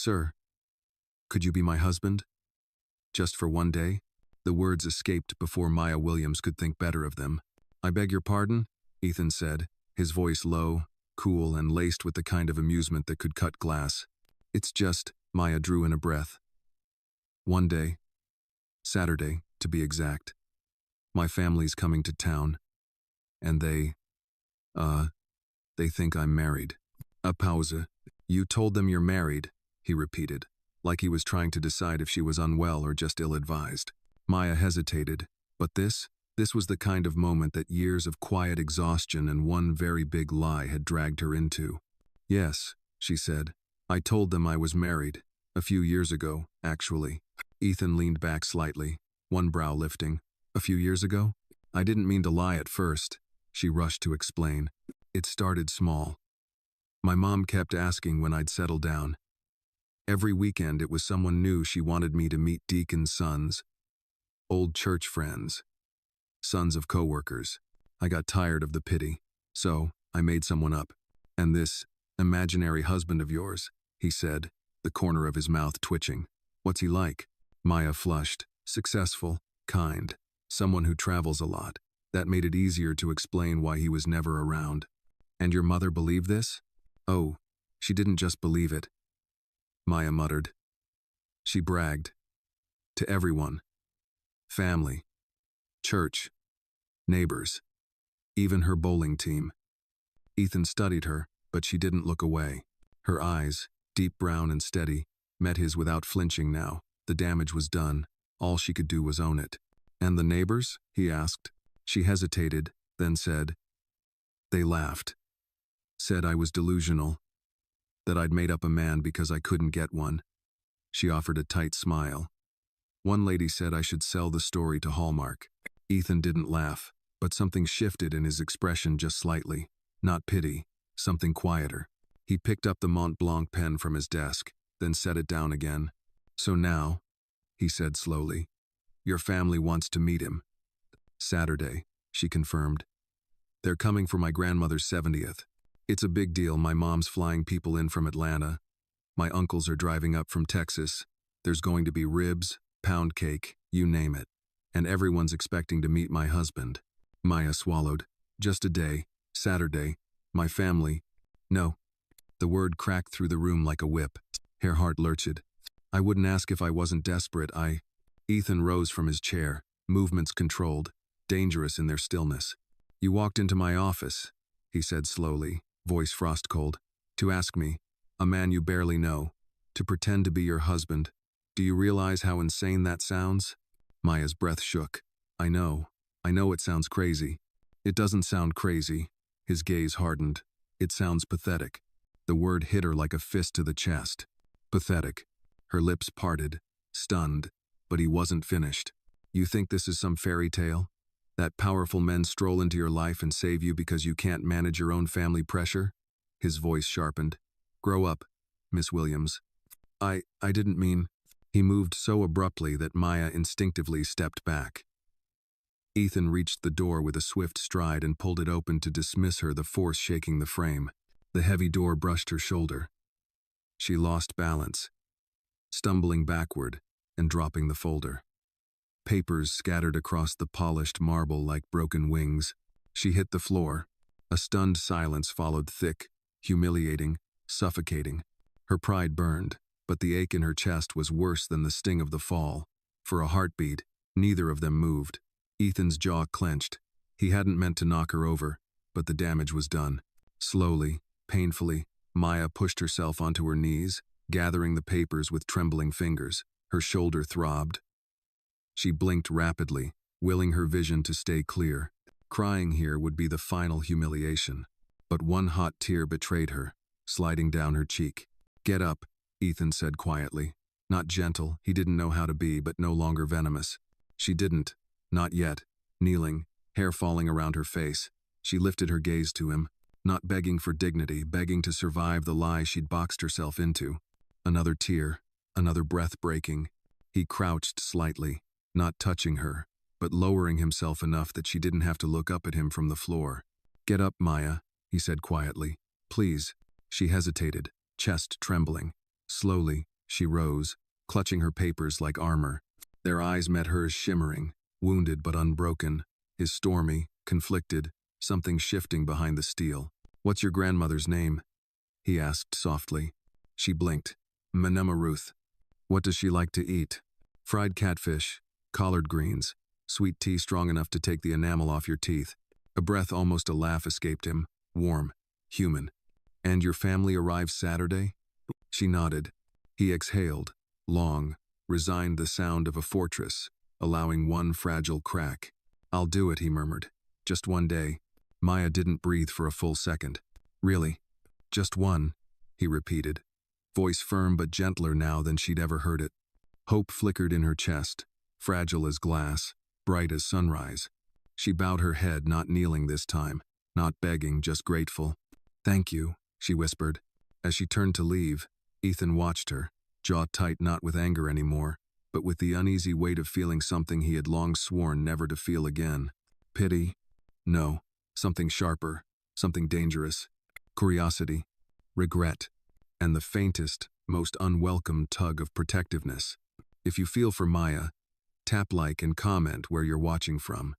Sir, could you be my husband? Just for one day? The words escaped before Maya Williams could think better of them. I beg your pardon? Ethan said, his voice low, cool, and laced with the kind of amusement that could cut glass. It's just, Maya drew in a breath. One day. Saturday, to be exact. My family's coming to town. And they think I'm married. A pause. You told them you're married, he repeated, like he was trying to decide if she was unwell or just ill-advised. Maya hesitated, but this was the kind of moment that years of quiet exhaustion and one very big lie had dragged her into. Yes, she said. I told them I was married. A few years ago, actually. Ethan leaned back slightly, one brow lifting. A few years ago? I didn't mean to lie at first, she rushed to explain. It started small. My mom kept asking when I'd settle down. Every weekend it was someone new she wanted me to meet Deacon's sons. Old church friends. Sons of coworkers. I got tired of the pity, so I made someone up. And this imaginary husband of yours, he said, the corner of his mouth twitching. What's he like? Maya flushed. Successful, kind, someone who travels a lot. That made it easier to explain why he was never around. And your mother believed this? Oh, she didn't just believe it. Maya muttered. She bragged. To everyone. Family. Church. Neighbors. Even her bowling team. Ethan studied her, but she didn't look away. Her eyes, deep brown and steady, met his without flinching now. The damage was done. All she could do was own it. And the neighbors? He asked. She hesitated, then said. They laughed. Said I was delusional. That I'd made up a man because I couldn't get one. She offered a tight smile. One lady said I should sell the story to Hallmark. Ethan didn't laugh, but something shifted in his expression just slightly. Not pity, something quieter. He picked up the Mont Blanc pen from his desk, then set it down again. So now, he said slowly, your family wants to meet him. Saturday, she confirmed. They're coming for my grandmother's 70th. It's a big deal. My mom's flying people in from Atlanta. My uncles are driving up from Texas. There's going to be ribs, pound cake, you name it. And everyone's expecting to meet my husband. Maya swallowed. Just a day, Saturday, my family. No. The word cracked through the room like a whip. Her heart lurched. I wouldn't ask if I wasn't desperate. Ethan rose from his chair, movements controlled, dangerous in their stillness. You walked into my office, he said slowly, voice frost-cold, to ask me, a man you barely know, to pretend to be your husband. Do you realize how insane that sounds? Maya's breath shook. I know it sounds crazy. It doesn't sound crazy. His gaze hardened. It sounds pathetic. The word hit her like a fist to the chest. Pathetic. Her lips parted, stunned, but he wasn't finished. You think this is some fairy tale? That powerful men stroll into your life and save you because you can't manage your own family pressure? His voice sharpened. Grow up, Miss Williams. I didn't mean... He moved so abruptly that Maya instinctively stepped back. Ethan reached the door with a swift stride and pulled it open to dismiss her, the force shaking the frame. The heavy door brushed her shoulder. She lost balance, stumbling backward and dropping the folder. Papers scattered across the polished marble like broken wings. She hit the floor. A stunned silence followed, thick, humiliating, suffocating. Her pride burned, but the ache in her chest was worse than the sting of the fall. For a heartbeat, neither of them moved. Ethan's jaw clenched. He hadn't meant to knock her over, but the damage was done. Slowly, painfully, Maya pushed herself onto her knees, gathering the papers with trembling fingers. Her shoulder throbbed. She blinked rapidly, willing her vision to stay clear. Crying here would be the final humiliation. But one hot tear betrayed her, sliding down her cheek. Get up, Ethan said quietly. Not gentle, he didn't know how to be, but no longer venomous. She didn't. Not yet. Kneeling, hair falling around her face, she lifted her gaze to him, not begging for dignity, begging to survive the lie she'd boxed herself into. Another tear, another breath breaking. He crouched slightly, not touching her, but lowering himself enough that she didn't have to look up at him from the floor. Get up, Maya, he said quietly. Please. She hesitated, chest trembling. Slowly, She rose, clutching her papers like armor. Their eyes met hers, shimmering, wounded but unbroken, his stormy, conflicted, something shifting behind the steel. "What's your grandmother's name?" he asked softly. She blinked. "Manema Ruth." "What does she like to eat?" "Fried catfish, collard greens, sweet tea strong enough to take the enamel off your teeth." A breath, almost a laugh, escaped him. Warm, human. "And your family arrives Saturday?" She nodded. He exhaled, long, resigned, the sound of a fortress, allowing one fragile crack. "I'll do it," he murmured. "Just one day." Maya didn't breathe for a full second. "Really? Just one?" he repeated, voice firm but gentler now than she'd ever heard it. Hope flickered in her chest, fragile as glass, bright as sunrise. She bowed her head, not kneeling this time, not begging, just grateful. "Thank you," she whispered. As she turned to leave, Ethan watched her, jaw tight, not with anger anymore, but with the uneasy weight of feeling something he had long sworn never to feel again. Pity? No. Something sharper, something dangerous. Curiosity, regret, and the faintest, most unwelcome tug of protectiveness. If you feel for Maya, tap like and comment where you're watching from.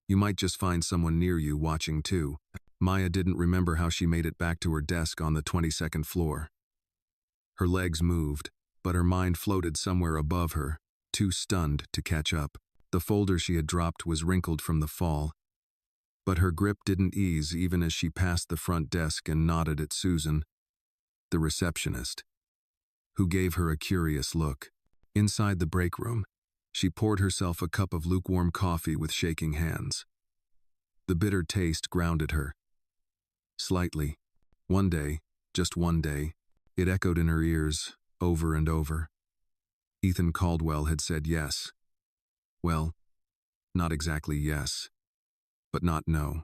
You might just find someone near you watching too. Maya didn't remember how she made it back to her desk on the 22nd floor. Her legs moved, but her mind floated somewhere above her, too stunned to catch up. The folder she had dropped was wrinkled from the fall, but her grip didn't ease even as she passed the front desk and nodded at Susan, the receptionist, who gave her a curious look. Inside the break room, she poured herself a cup of lukewarm coffee with shaking hands. The bitter taste grounded her. Slightly. One day, just one day, it echoed in her ears, over and over. Ethan Caldwell had said yes. Well, not exactly yes, but not no.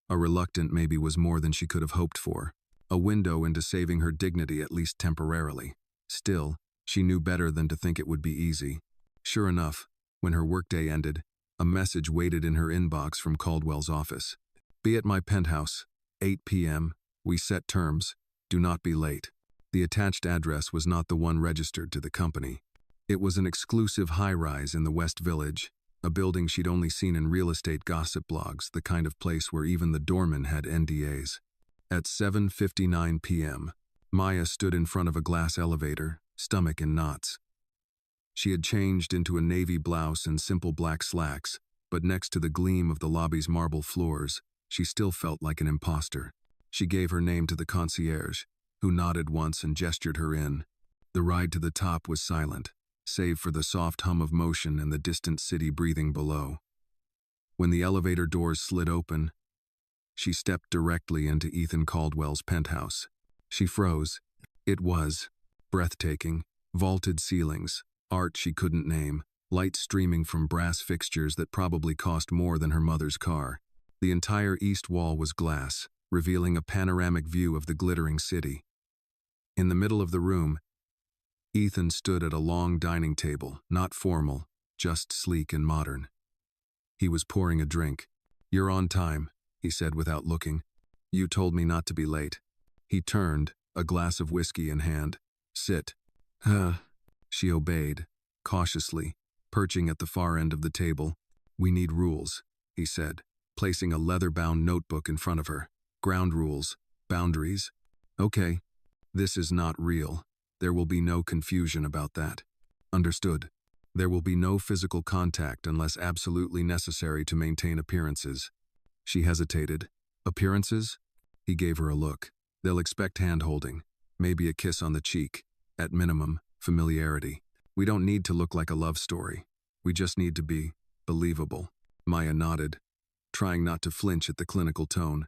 A reluctant maybe was more than she could have hoped for. A window into saving her dignity, at least temporarily. Still, she knew better than to think it would be easy. Sure enough, when her workday ended, a message waited in her inbox from Caldwell's office. "Be at my penthouse, 8 p.m. We set terms. Do not be late." The attached address was not the one registered to the company. It was an exclusive high-rise in the West Village, a building she'd only seen in real estate gossip blogs, the kind of place where even the doorman had NDAs. At 7:59 p.m., Maya stood in front of a glass elevator, stomach in knots. She had changed into a navy blouse and simple black slacks, but next to the gleam of the lobby's marble floors, she still felt like an imposter. She gave her name to the concierge, who nodded once and gestured her in. The ride to the top was silent, save for the soft hum of motion and the distant city breathing below. When the elevator doors slid open, she stepped directly into Ethan Caldwell's penthouse. She froze. It was breathtaking. Vaulted ceilings, art she couldn't name, light streaming from brass fixtures that probably cost more than her mother's car. The entire east wall was glass, revealing a panoramic view of the glittering city. In the middle of the room, Ethan stood at a long dining table, not formal, just sleek and modern. He was pouring a drink. "You're on time," he said without looking. "You told me not to be late." He turned, a glass of whiskey in hand. "Sit." She obeyed, cautiously, perching at the far end of the table. "We need rules," he said, placing a leather-bound notebook in front of her. "Ground rules, boundaries." "Okay. This is not real. There will be no confusion about that." "Understood. There will be no physical contact unless absolutely necessary to maintain appearances." She hesitated. "Appearances?" He gave her a look. "They'll expect hand-holding, maybe a kiss on the cheek. At minimum, familiarity. We don't need to look like a love story. We just need to be believable." Maya nodded, trying not to flinch at the clinical tone.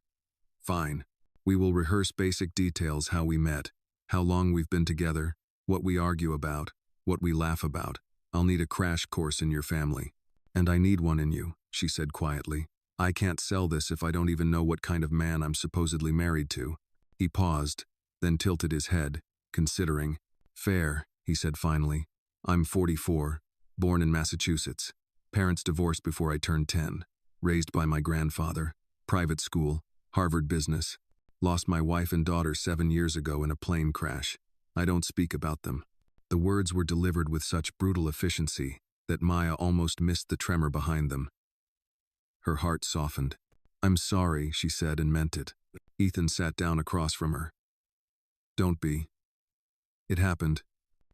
"Fine. We will rehearse basic details: how we met, how long we've been together, what we argue about, what we laugh about. I'll need a crash course in your family. And I need one in you," she said quietly. "I can't sell this if I don't even know what kind of man I'm supposedly married to." He paused, then tilted his head, considering. "Fair," he said finally. "I'm 44, born in Massachusetts. Parents divorced before I turned 10. Raised by my grandfather. Private school, Harvard business. Lost my wife and daughter 7 years ago in a plane crash. I don't speak about them. The words were delivered with such brutal efficiency that Maya almost missed the tremor behind them. Her heart softened. "I'm sorry," she said and meant it. Ethan sat down across from her. "Don't be." It happened.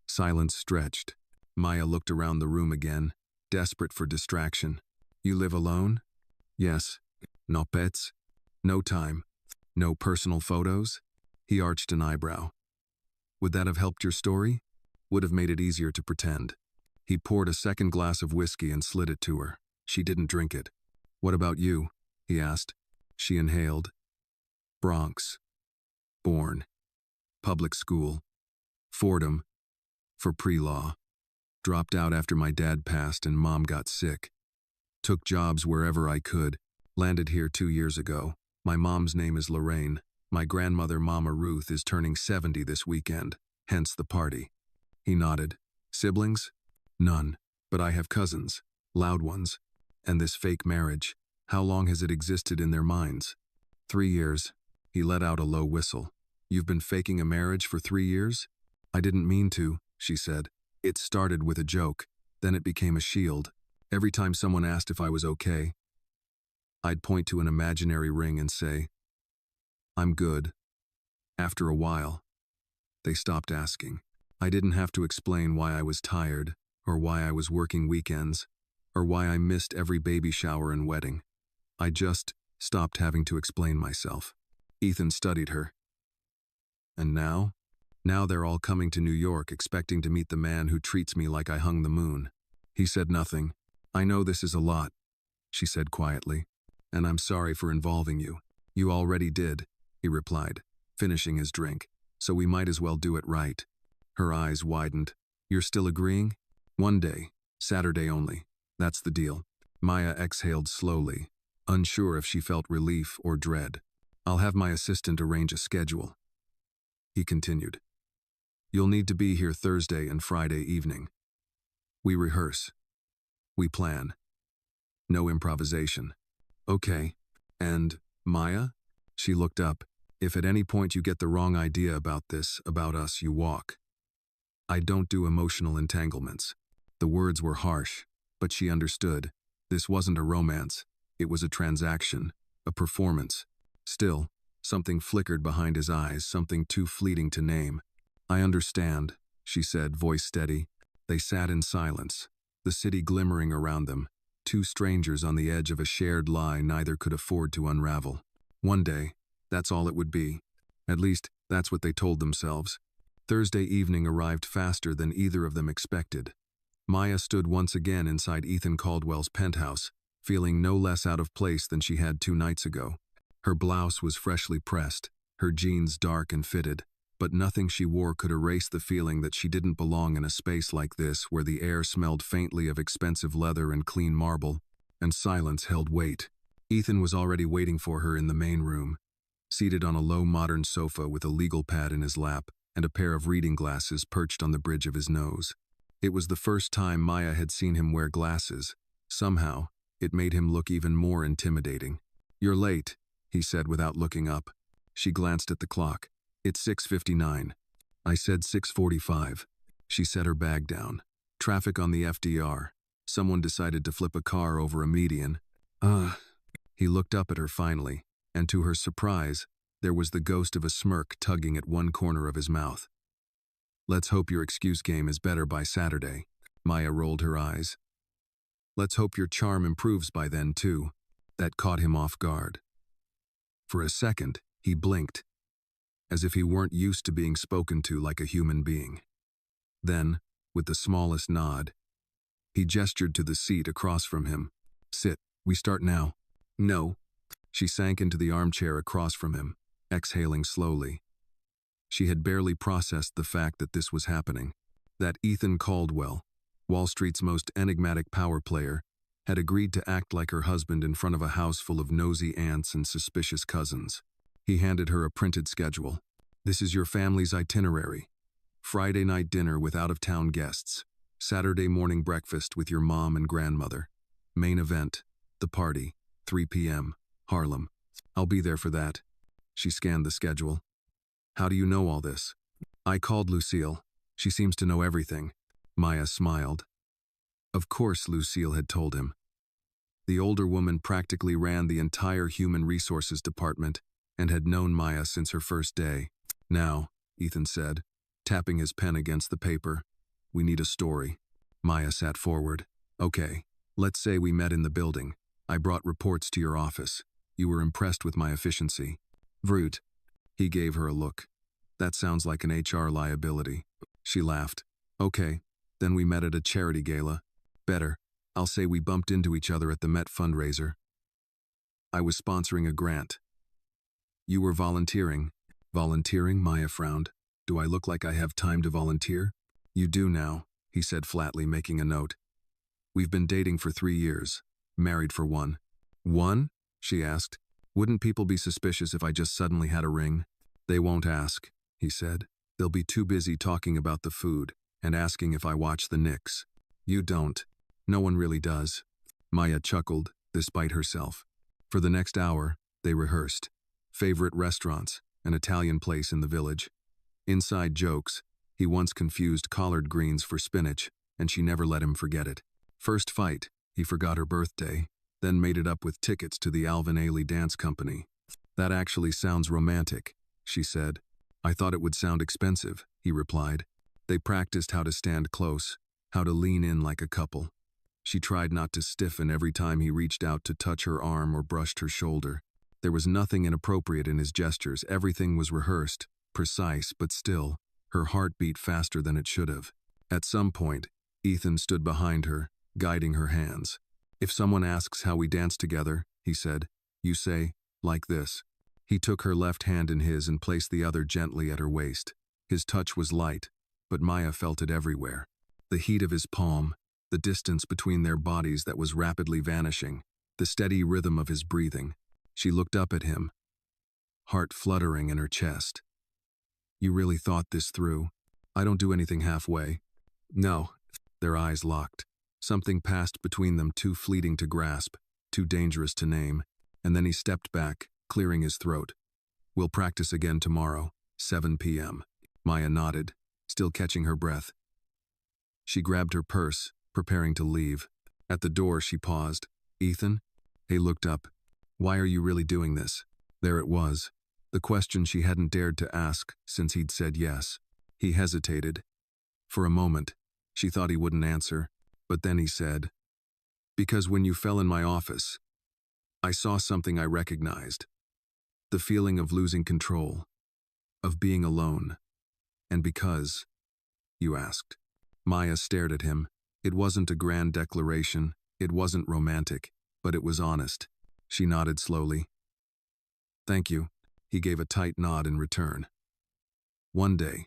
Silence stretched. Maya looked around the room again, desperate for distraction. "You live alone?" "Yes." "No pets? No time? No personal photos?" He arched an eyebrow. "Would that have helped your story?" "Would have made it easier to pretend." He poured a second glass of whiskey and slid it to her. She didn't drink it. "What about you?" he asked. She inhaled. "Bronx. Born. Public school. Fordham. For pre-law. Dropped out after my dad passed and mom got sick. Took jobs wherever I could. Landed here 2 years ago. My mom's name is Lorraine. My grandmother, Mama Ruth, is turning 70 this weekend, hence the party." He nodded. "Siblings?" "None. But I have cousins. Loud ones. And this fake marriage. How long has it existed in their minds?" 3 years. He let out a low whistle. "You've been faking a marriage for 3 years?" "I didn't mean to," she said. "It started with a joke. Then it became a shield. Every time someone asked if I was okay, I'd point to an imaginary ring and say, 'I'm good.' After a while, they stopped asking. I didn't have to explain why I was tired, or why I was working weekends, or why I missed every baby shower and wedding. I just stopped having to explain myself." Ethan studied her. "And now? Now they're all coming to New York expecting to meet the man who treats me like I hung the moon." He said nothing. "I know this is a lot," she said quietly, "and I'm sorry for involving you." "You already did," he replied, finishing his drink, "so we might as well do it right." Her eyes widened. "You're still agreeing?" "One day. Saturday only. That's the deal." Maya exhaled slowly, unsure if she felt relief or dread. "I'll have my assistant arrange a schedule." He continued. "You'll need to be here Thursday and Friday evening. We rehearse. We plan. No improvisation." "Okay. And, Maya?" She looked up. "If at any point you get the wrong idea about this, about us, you walk. I don't do emotional entanglements." The words were harsh, but she understood. This wasn't a romance. It was a transaction, a performance. Still, something flickered behind his eyes, something too fleeting to name. "I understand," she said, voice steady. They sat in silence, the city glimmering around them, two strangers on the edge of a shared lie neither could afford to unravel. One day, that's all it would be. At least, that's what they told themselves. Thursday evening arrived faster than either of them expected. Maya stood once again inside Ethan Caldwell's penthouse, feeling no less out of place than she had 2 nights ago. Her blouse was freshly pressed, her jeans dark and fitted, but nothing she wore could erase the feeling that she didn't belong in a space like this where the air smelled faintly of expensive leather and clean marble, and silence held weight. Ethan was already waiting for her in the main room, seated on a low modern sofa with a legal pad in his lap and a pair of reading glasses perched on the bridge of his nose. It was the first time Maya had seen him wear glasses. Somehow, it made him look even more intimidating. "You're late," he said without looking up. She glanced at the clock. "It's 6:59. I said 6:45. She set her bag down. "Traffic on the FDR. Someone decided to flip a car over a median." He looked up at her finally, and to her surprise, there was the ghost of a smirk tugging at one corner of his mouth. "Let's hope your excuse game is better by Saturday." Maya rolled her eyes. "Let's hope your charm improves by then, too." That caught him off guard. For a second, he blinked, as if he weren't used to being spoken to like a human being. Then, with the smallest nod, he gestured to the seat across from him. "Sit, we start now." "No." She sank into the armchair across from him, exhaling slowly. She had barely processed the fact that this was happening, that Ethan Caldwell, Wall Street's most enigmatic power player, had agreed to act like her husband in front of a house full of nosy aunts and suspicious cousins. He handed her a printed schedule. "This is your family's itinerary. Friday night dinner with out-of-town guests. Saturday morning breakfast with your mom and grandmother. Main event, the party, 3 p.m., Harlem. I'll be there for that." She scanned the schedule. "How do you know all this?" "I called Lucille. She seems to know everything. Maya smiled. Of course, Lucille had told him. The older woman practically ran the entire human resources department and had known Maya since her first day. Now, Ethan said, tapping his pen against the paper, we need a story. Maya sat forward. Okay, let's say we met in the building. I brought reports to your office. You were impressed with my efficiency. Vrut. He gave her a look. That sounds like an HR liability. She laughed. Okay, then we met at a charity gala. Better. I'll say we bumped into each other at the Met fundraiser. I was sponsoring a grant. You were volunteering. Volunteering? Maya frowned. Do I look like I have time to volunteer? You do now, he said flatly, making a note. We've been dating for 3 years. Married for 1. 1? She asked. Wouldn't people be suspicious if I just suddenly had a ring? They won't ask, he said. They'll be too busy talking about the food and asking if I watch the Knicks. You don't. No one really does. Maya chuckled, despite herself. For the next hour, they rehearsed. Favorite restaurants, an Italian place in the village. Inside jokes, he once confused collard greens for spinach, and she never let him forget it. First fight, he forgot her birthday, then made it up with tickets to the Alvin Ailey Dance Company. That actually sounds romantic, she said. I thought it would sound expensive, he replied. They practiced how to stand close, how to lean in like a couple. She tried not to stiffen every time he reached out to touch her arm or brushed her shoulder. There was nothing inappropriate in his gestures. Everything was rehearsed, precise, but still, her heart beat faster than it should have. At some point, Ethan stood behind her, guiding her hands. If someone asks how we dance together, he said, you say, like this. He took her left hand in his and placed the other gently at her waist. His touch was light, but Maya felt it everywhere. The heat of his palm, the distance between their bodies that was rapidly vanishing, the steady rhythm of his breathing. She looked up at him, heart fluttering in her chest. You really thought this through? I don't do anything halfway. No. Their eyes locked. Something passed between them too fleeting to grasp, too dangerous to name, and then he stepped back, clearing his throat. We'll practice again tomorrow, 7 p.m. Maya nodded, still catching her breath. She grabbed her purse, preparing to leave. At the door, she paused. Ethan? He looked up. Why are you really doing this? There it was. The question she hadn't dared to ask since he'd said yes. He hesitated. For a moment, she thought he wouldn't answer, but then he said, because when you fell in my office, I saw something I recognized. The feeling of losing control, of being alone. And because, you asked. Maya stared at him. It wasn't a grand declaration, it wasn't romantic, but it was honest. She nodded slowly. Thank you. He gave a tight nod in return. One day.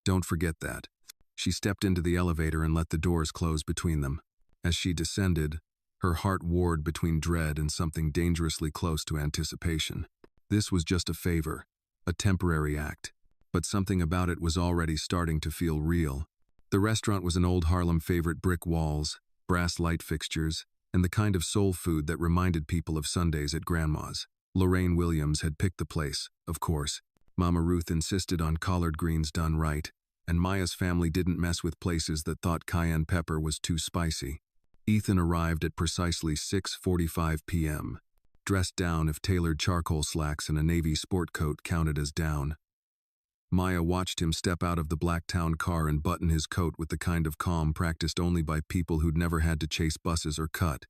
Don't forget that. She stepped into the elevator and let the doors close between them. As she descended, her heart warred between dread and something dangerously close to anticipation. This was just a favor, a temporary act, but something about it was already starting to feel real. The restaurant was an old Harlem favorite, brick walls, brass light fixtures, and the kind of soul food that reminded people of Sundays at Grandma's. Lorraine Williams had picked the place, of course. Mama Ruth insisted on collard greens done right, and Maya's family didn't mess with places that thought cayenne pepper was too spicy. Ethan arrived at precisely 6:45 p.m., dressed down if tailored charcoal slacks and a navy sport coat counted as down. Maya watched him step out of the black town car and button his coat with the kind of calm practiced only by people who'd never had to chase buses or cut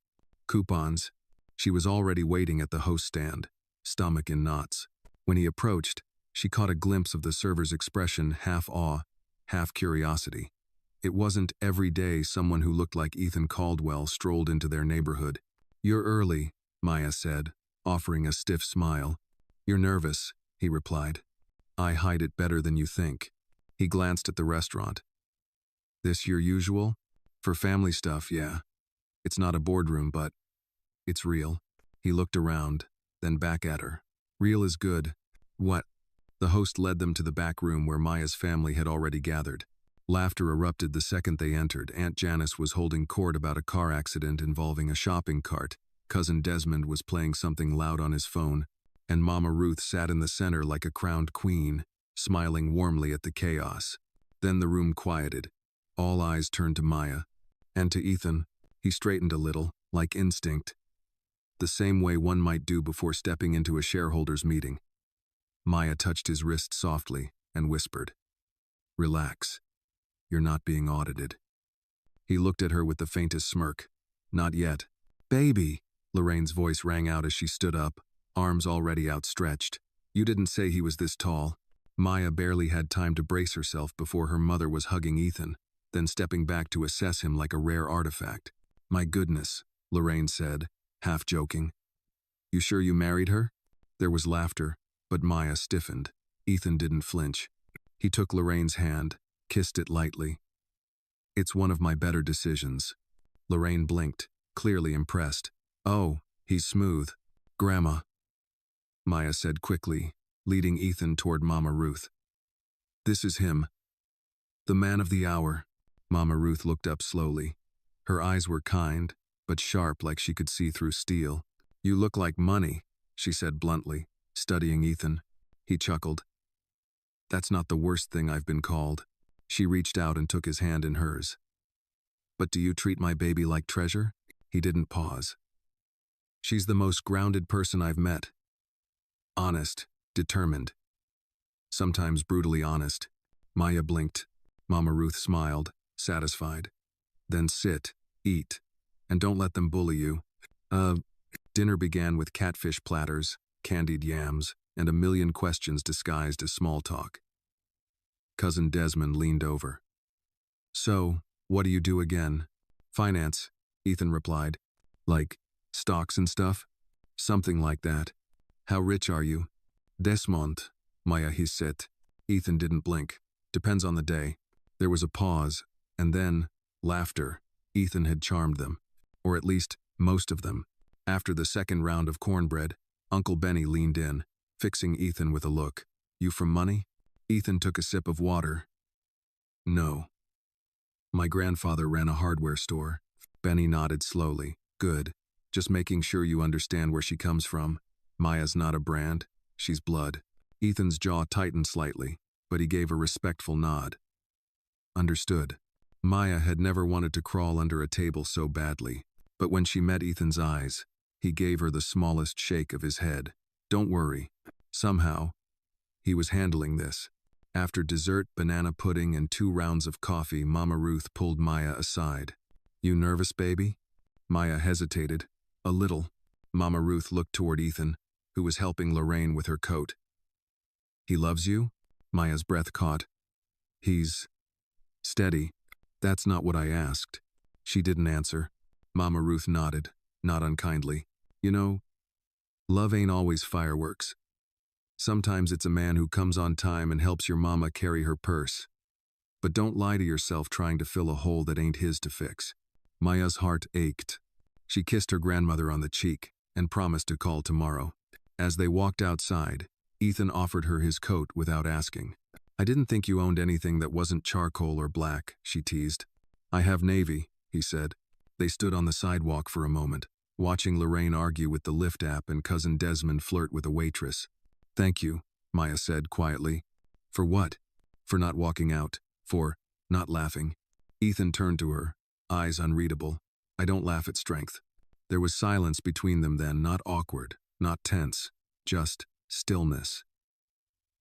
coupons. She was already waiting at the host stand, stomach in knots. When he approached, she caught a glimpse of the server's expression, half awe, half curiosity. It wasn't every day someone who looked like Ethan Caldwell strolled into their neighborhood. You're early, Maya said, offering a stiff smile. You're nervous, he replied. I hide it better than you think. He glanced at the restaurant. This your usual? For family stuff, yeah. It's not a boardroom, but it's real. He looked around, then back at her. Real is good. What? The host led them to the back room where Maya's family had already gathered. Laughter erupted the second they entered. Aunt Janice was holding court about a car accident involving a shopping cart. Cousin Desmond was playing something loud on his phone, and Mama Ruth sat in the center like a crowned queen, smiling warmly at the chaos. Then the room quieted. All eyes turned to Maya. And to Ethan. He straightened a little, like instinct. The same way one might do before stepping into a shareholders' meeting. Maya touched his wrist softly and whispered, "Relax. You're not being audited." He looked at her with the faintest smirk. "Not yet." "Baby!" Lorraine's voice rang out as she stood up, arms already outstretched. "You didn't say he was this tall." Maya barely had time to brace herself before her mother was hugging Ethan, then stepping back to assess him like a rare artifact. "My goodness," Lorraine said, half joking. "You sure you married her?" There was laughter, but Maya stiffened. Ethan didn't flinch. He took Lorraine's hand, kissed it lightly. "It's one of my better decisions." Lorraine blinked, clearly impressed. "Oh, he's smooth." "Grandma," Maya said quickly, leading Ethan toward Mama Ruth. "This is him. The man of the hour." Mama Ruth looked up slowly. Her eyes were kind, but sharp like she could see through steel. "You look like money," she said bluntly, studying Ethan. He chuckled. "That's not the worst thing I've been called." She reached out and took his hand in hers. "But do you treat my baby like treasure?" He didn't pause. "She's the most grounded person I've met. Honest, determined. Sometimes brutally honest." Maya blinked. Mama Ruth smiled, satisfied. "Then sit, eat, and don't let them bully you." Dinner began with catfish platters, candied yams, and a million questions disguised as small talk. Cousin Desmond leaned over. "So, what do you do again?" "Finance," Ethan replied. "Like, stocks and stuff?" "Something like that." "How rich are you?" "Desmond," Maya hissed. Ethan didn't blink. "Depends on the day." There was a pause, and then, laughter. Ethan had charmed them. Or at least, most of them. After the second round of cornbread, Uncle Benny leaned in, fixing Ethan with a look. "You from money?" Ethan took a sip of water. "No. My grandfather ran a hardware store." Benny nodded slowly. "Good. Just making sure you understand where she comes from. Maya's not a brand. She's blood." Ethan's jaw tightened slightly, but he gave a respectful nod. Understood. Maya had never wanted to crawl under a table so badly, but when she met Ethan's eyes, he gave her the smallest shake of his head. "Don't worry." Somehow, he was handling this. After dessert, banana pudding, and 2 rounds of coffee, Mama Ruth pulled Maya aside. "You nervous, baby?" Maya hesitated. "A little." Mama Ruth looked toward Ethan, who was helping Lorraine with her coat. "He loves you?" Maya's breath caught. "He's steady." "That's not what I asked." She didn't answer. Mama Ruth nodded, not unkindly. "You know, love ain't always fireworks. Sometimes it's a man who comes on time and helps your mama carry her purse. But don't lie to yourself trying to fill a hole that ain't his to fix." Maya's heart ached. She kissed her grandmother on the cheek and promised to call tomorrow. As they walked outside, Ethan offered her his coat without asking. "I didn't think you owned anything that wasn't charcoal or black," she teased. "I have navy," he said. They stood on the sidewalk for a moment, watching Lorraine argue with the Lyft app and Cousin Desmond flirt with a waitress. "Thank you," Maya said quietly. "For what?" "For not walking out. For not laughing." Ethan turned to her, eyes unreadable. "I don't laugh at strength." There was silence between them then, not awkward, not tense, just stillness.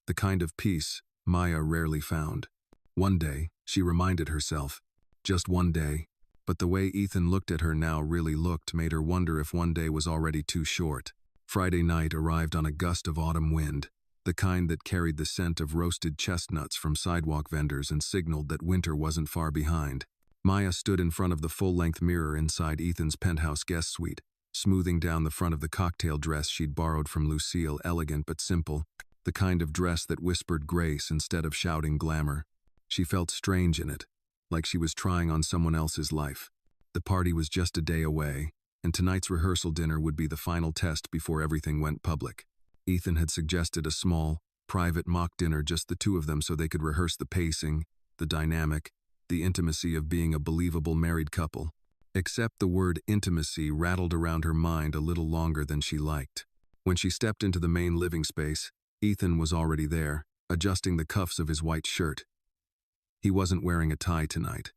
The kind of peace Maya rarely found. One day, she reminded herself. Just one day. But the way Ethan looked at her now really looked made her wonder if one day was already too short. Friday night arrived on a gust of autumn wind, the kind that carried the scent of roasted chestnuts from sidewalk vendors and signaled that winter wasn't far behind. Maya stood in front of the full-length mirror inside Ethan's penthouse guest suite, smoothing down the front of the cocktail dress she'd borrowed from Lucille, elegant but simple, the kind of dress that whispered grace instead of shouting glamour. She felt strange in it, like she was trying on someone else's life. The party was just a day away, and tonight's rehearsal dinner would be the final test before everything went public. Ethan had suggested a small, private mock dinner, just the two of them, so they could rehearse the pacing, the dynamic, the intimacy of being a believable married couple. Except the word intimacy rattled around her mind a little longer than she liked. When she stepped into the main living space, Ethan was already there, adjusting the cuffs of his white shirt. He wasn't wearing a tie tonight.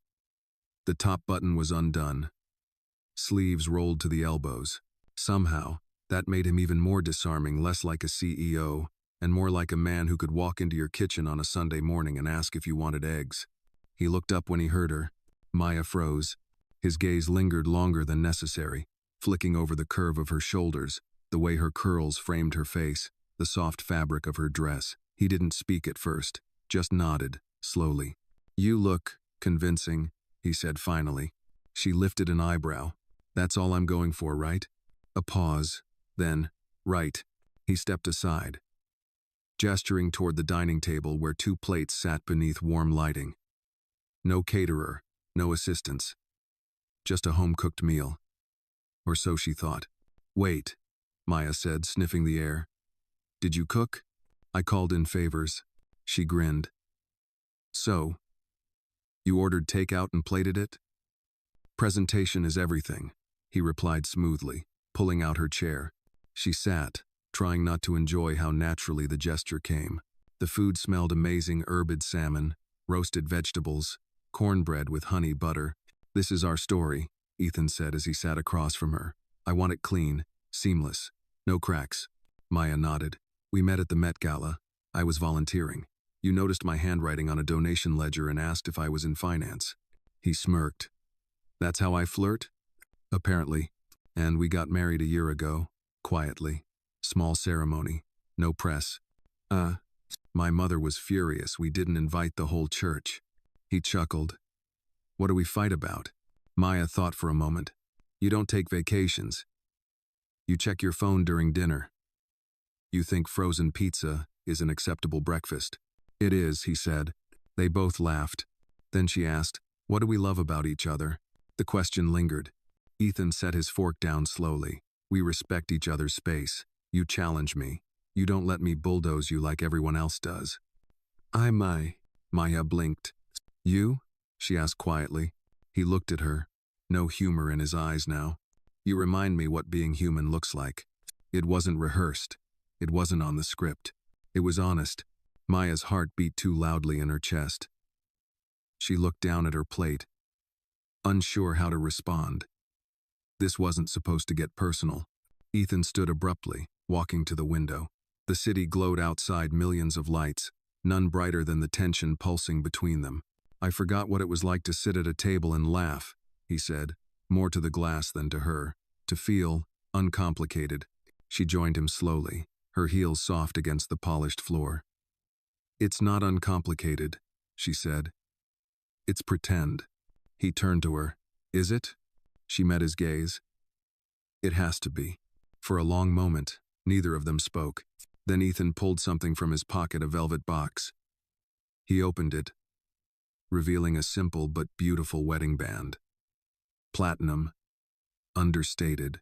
The top button was undone. Sleeves rolled to the elbows. Somehow, that made him even more disarming, less like a CEO, and more like a man who could walk into your kitchen on a Sunday morning and ask if you wanted eggs. He looked up when he heard her. Maya froze. His gaze lingered longer than necessary, flicking over the curve of her shoulders, the way her curls framed her face, the soft fabric of her dress. He didn't speak at first, just nodded, slowly. "You look convincing," he said finally. She lifted an eyebrow. "That's all I'm going for, right?" A pause. Then, "Right." He stepped aside, gesturing toward the dining table where 2 plates sat beneath warm lighting. No caterer, no assistants. Just a home-cooked meal. Or so she thought. "Wait," Maya said, sniffing the air. "Did you cook?" "I called in favors." She grinned. "So, you ordered takeout and plated it?" "Presentation is everything," he replied smoothly, pulling out her chair. She sat, trying not to enjoy how naturally the gesture came. The food smelled amazing: herbed salmon, roasted vegetables, cornbread with honey butter. "This is our story," Ethan said as he sat across from her. "I want it clean, seamless, no cracks." Maya nodded. "We met at the Met Gala. I was volunteering. You noticed my handwriting on a donation ledger and asked if I was in finance." He smirked. "That's how I flirt?" "Apparently. And we got married a year ago, quietly. Small ceremony, no press." My mother was furious we didn't invite the whole church." He chuckled. "What do we fight about?" Maya thought for a moment. "You don't take vacations. You check your phone during dinner. You think frozen pizza is an acceptable breakfast." "It is," he said. They both laughed. Then she asked, "What do we love about each other?" The question lingered. Ethan set his fork down slowly. "We respect each other's space. You challenge me. You don't let me bulldoze you like everyone else does." Maya blinked. "You?" she asked quietly. He looked at her. No humor in his eyes now. "You remind me what being human looks like." It wasn't rehearsed. It wasn't on the script. It was honest. Maya's heart beat too loudly in her chest. She looked down at her plate, unsure how to respond. This wasn't supposed to get personal. Ethan stood abruptly, walking to the window. The city glowed outside, millions of lights, none brighter than the tension pulsing between them. "I forgot what it was like to sit at a table and laugh," he said, more to the glass than to her. "To feel uncomplicated." She joined him slowly, her heels soft against the polished floor. "It's not uncomplicated," she said. "It's pretend." He turned to her. "Is it?" She met his gaze. "It has to be." For a long moment, neither of them spoke. Then Ethan pulled something from his pocket, a velvet box. He opened it, revealing a simple but beautiful wedding band. Platinum. Understated.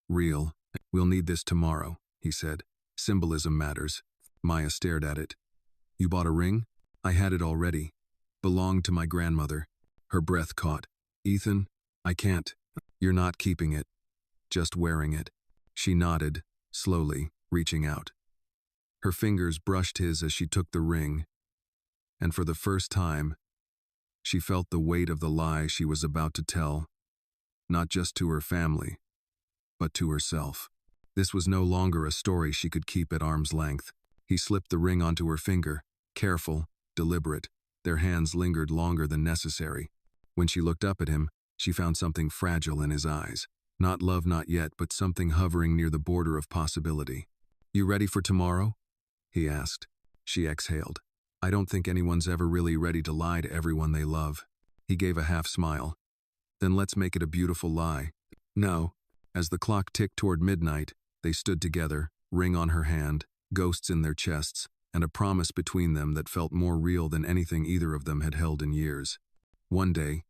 Real. "We'll need this tomorrow," he said. "Symbolism matters." Maya stared at it. "You bought a ring?" "I had it already. Belonged to my grandmother." Her breath caught. "Ethan, I can't." "You're not keeping it. Just wearing it." She nodded, slowly, reaching out. Her fingers brushed his as she took the ring, and for the first time, she felt the weight of the lie she was about to tell, not just to her family, but to herself. This was no longer a story she could keep at arm's length. He slipped the ring onto her finger, careful, deliberate. Their hands lingered longer than necessary. When she looked up at him, she found something fragile in his eyes. Not love, not yet, but something hovering near the border of possibility. "You ready for tomorrow?" he asked. She exhaled. "I don't think anyone's ever really ready to lie to everyone they love." He gave a half smile. "Then let's make it a beautiful lie." "No." As the clock ticked toward midnight, they stood together, ring on her hand, ghosts in their chests, and a promise between them that felt more real than anything either of them had held in years. One day,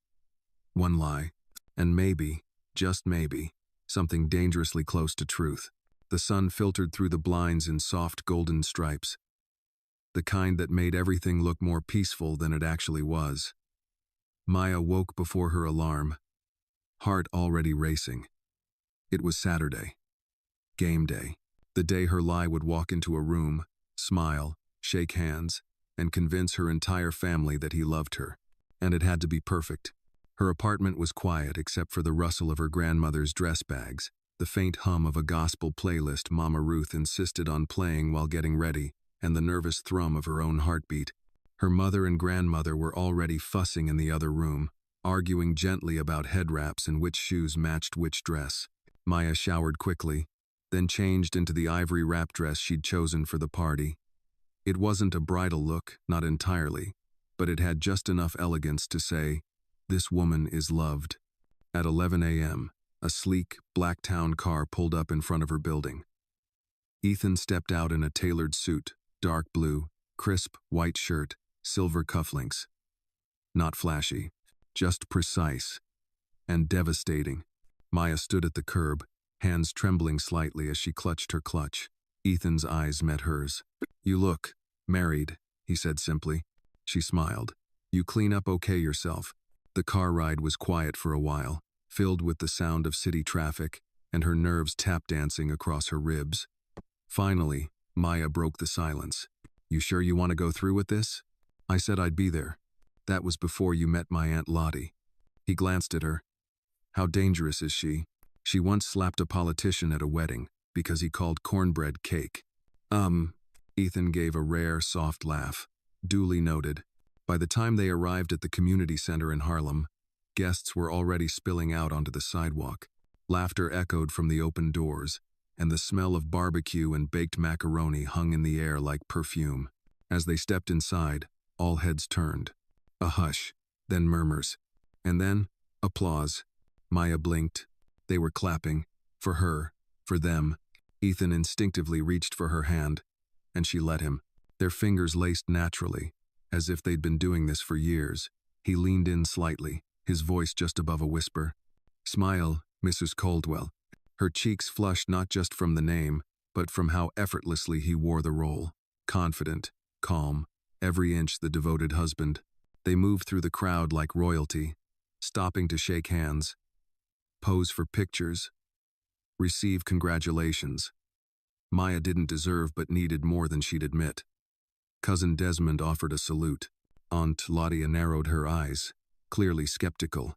one lie, and maybe, just maybe, something dangerously close to truth. The sun filtered through the blinds in soft golden stripes, the kind that made everything look more peaceful than it actually was. Maya woke before her alarm, heart already racing. It was Saturday. Game day. The day her lie would walk into a room, smile, shake hands, and convince her entire family that he loved her. And it had to be perfect. Her apartment was quiet except for the rustle of her grandmother's dress bags, the faint hum of a gospel playlist Mama Ruth insisted on playing while getting ready, and the nervous thrum of her own heartbeat. Her mother and grandmother were already fussing in the other room, arguing gently about head wraps and which shoes matched which dress. Maya showered quickly, then changed into the ivory wrap dress she'd chosen for the party. It wasn't a bridal look, not entirely, but it had just enough elegance to say, "This woman is loved." At 11 a.m., a sleek, black town car pulled up in front of her building. Ethan stepped out in a tailored suit, dark blue, crisp, white shirt, silver cufflinks. Not flashy, just precise. And devastating. Maya stood at the curb, hands trembling slightly as she clutched her clutch. Ethan's eyes met hers. "You look married," he said simply. She smiled. "You clean up okay yourself." The car ride was quiet for a while, filled with the sound of city traffic, and her nerves tap dancing across her ribs. Finally, Maya broke the silence. "You sure you want to go through with this? I said I'd be there. That was before you met my Aunt Lottie." He glanced at her. "How dangerous is she? She once slapped a politician at a wedding because he called cornbread cake." Ethan gave a rare, soft laugh. Duly noted. By the time they arrived at the community center in Harlem, guests were already spilling out onto the sidewalk. Laughter echoed from the open doors, and the smell of barbecue and baked macaroni hung in the air like perfume. As they stepped inside, all heads turned. A hush, then murmurs, and then applause. Maya blinked. They were clapping. For her. For them. Ethan instinctively reached for her hand, and she let him. Their fingers laced naturally, as if they'd been doing this for years. He leaned in slightly, his voice just above a whisper. "Smile, Mrs. Caldwell." Her cheeks flushed not just from the name, but from how effortlessly he wore the role. Confident, calm, every inch the devoted husband. They moved through the crowd like royalty, stopping to shake hands, pose for pictures, receive congratulations. Maya didn't deserve but needed more than she'd admit. Cousin Desmond offered a salute. Aunt Lottie narrowed her eyes, clearly skeptical.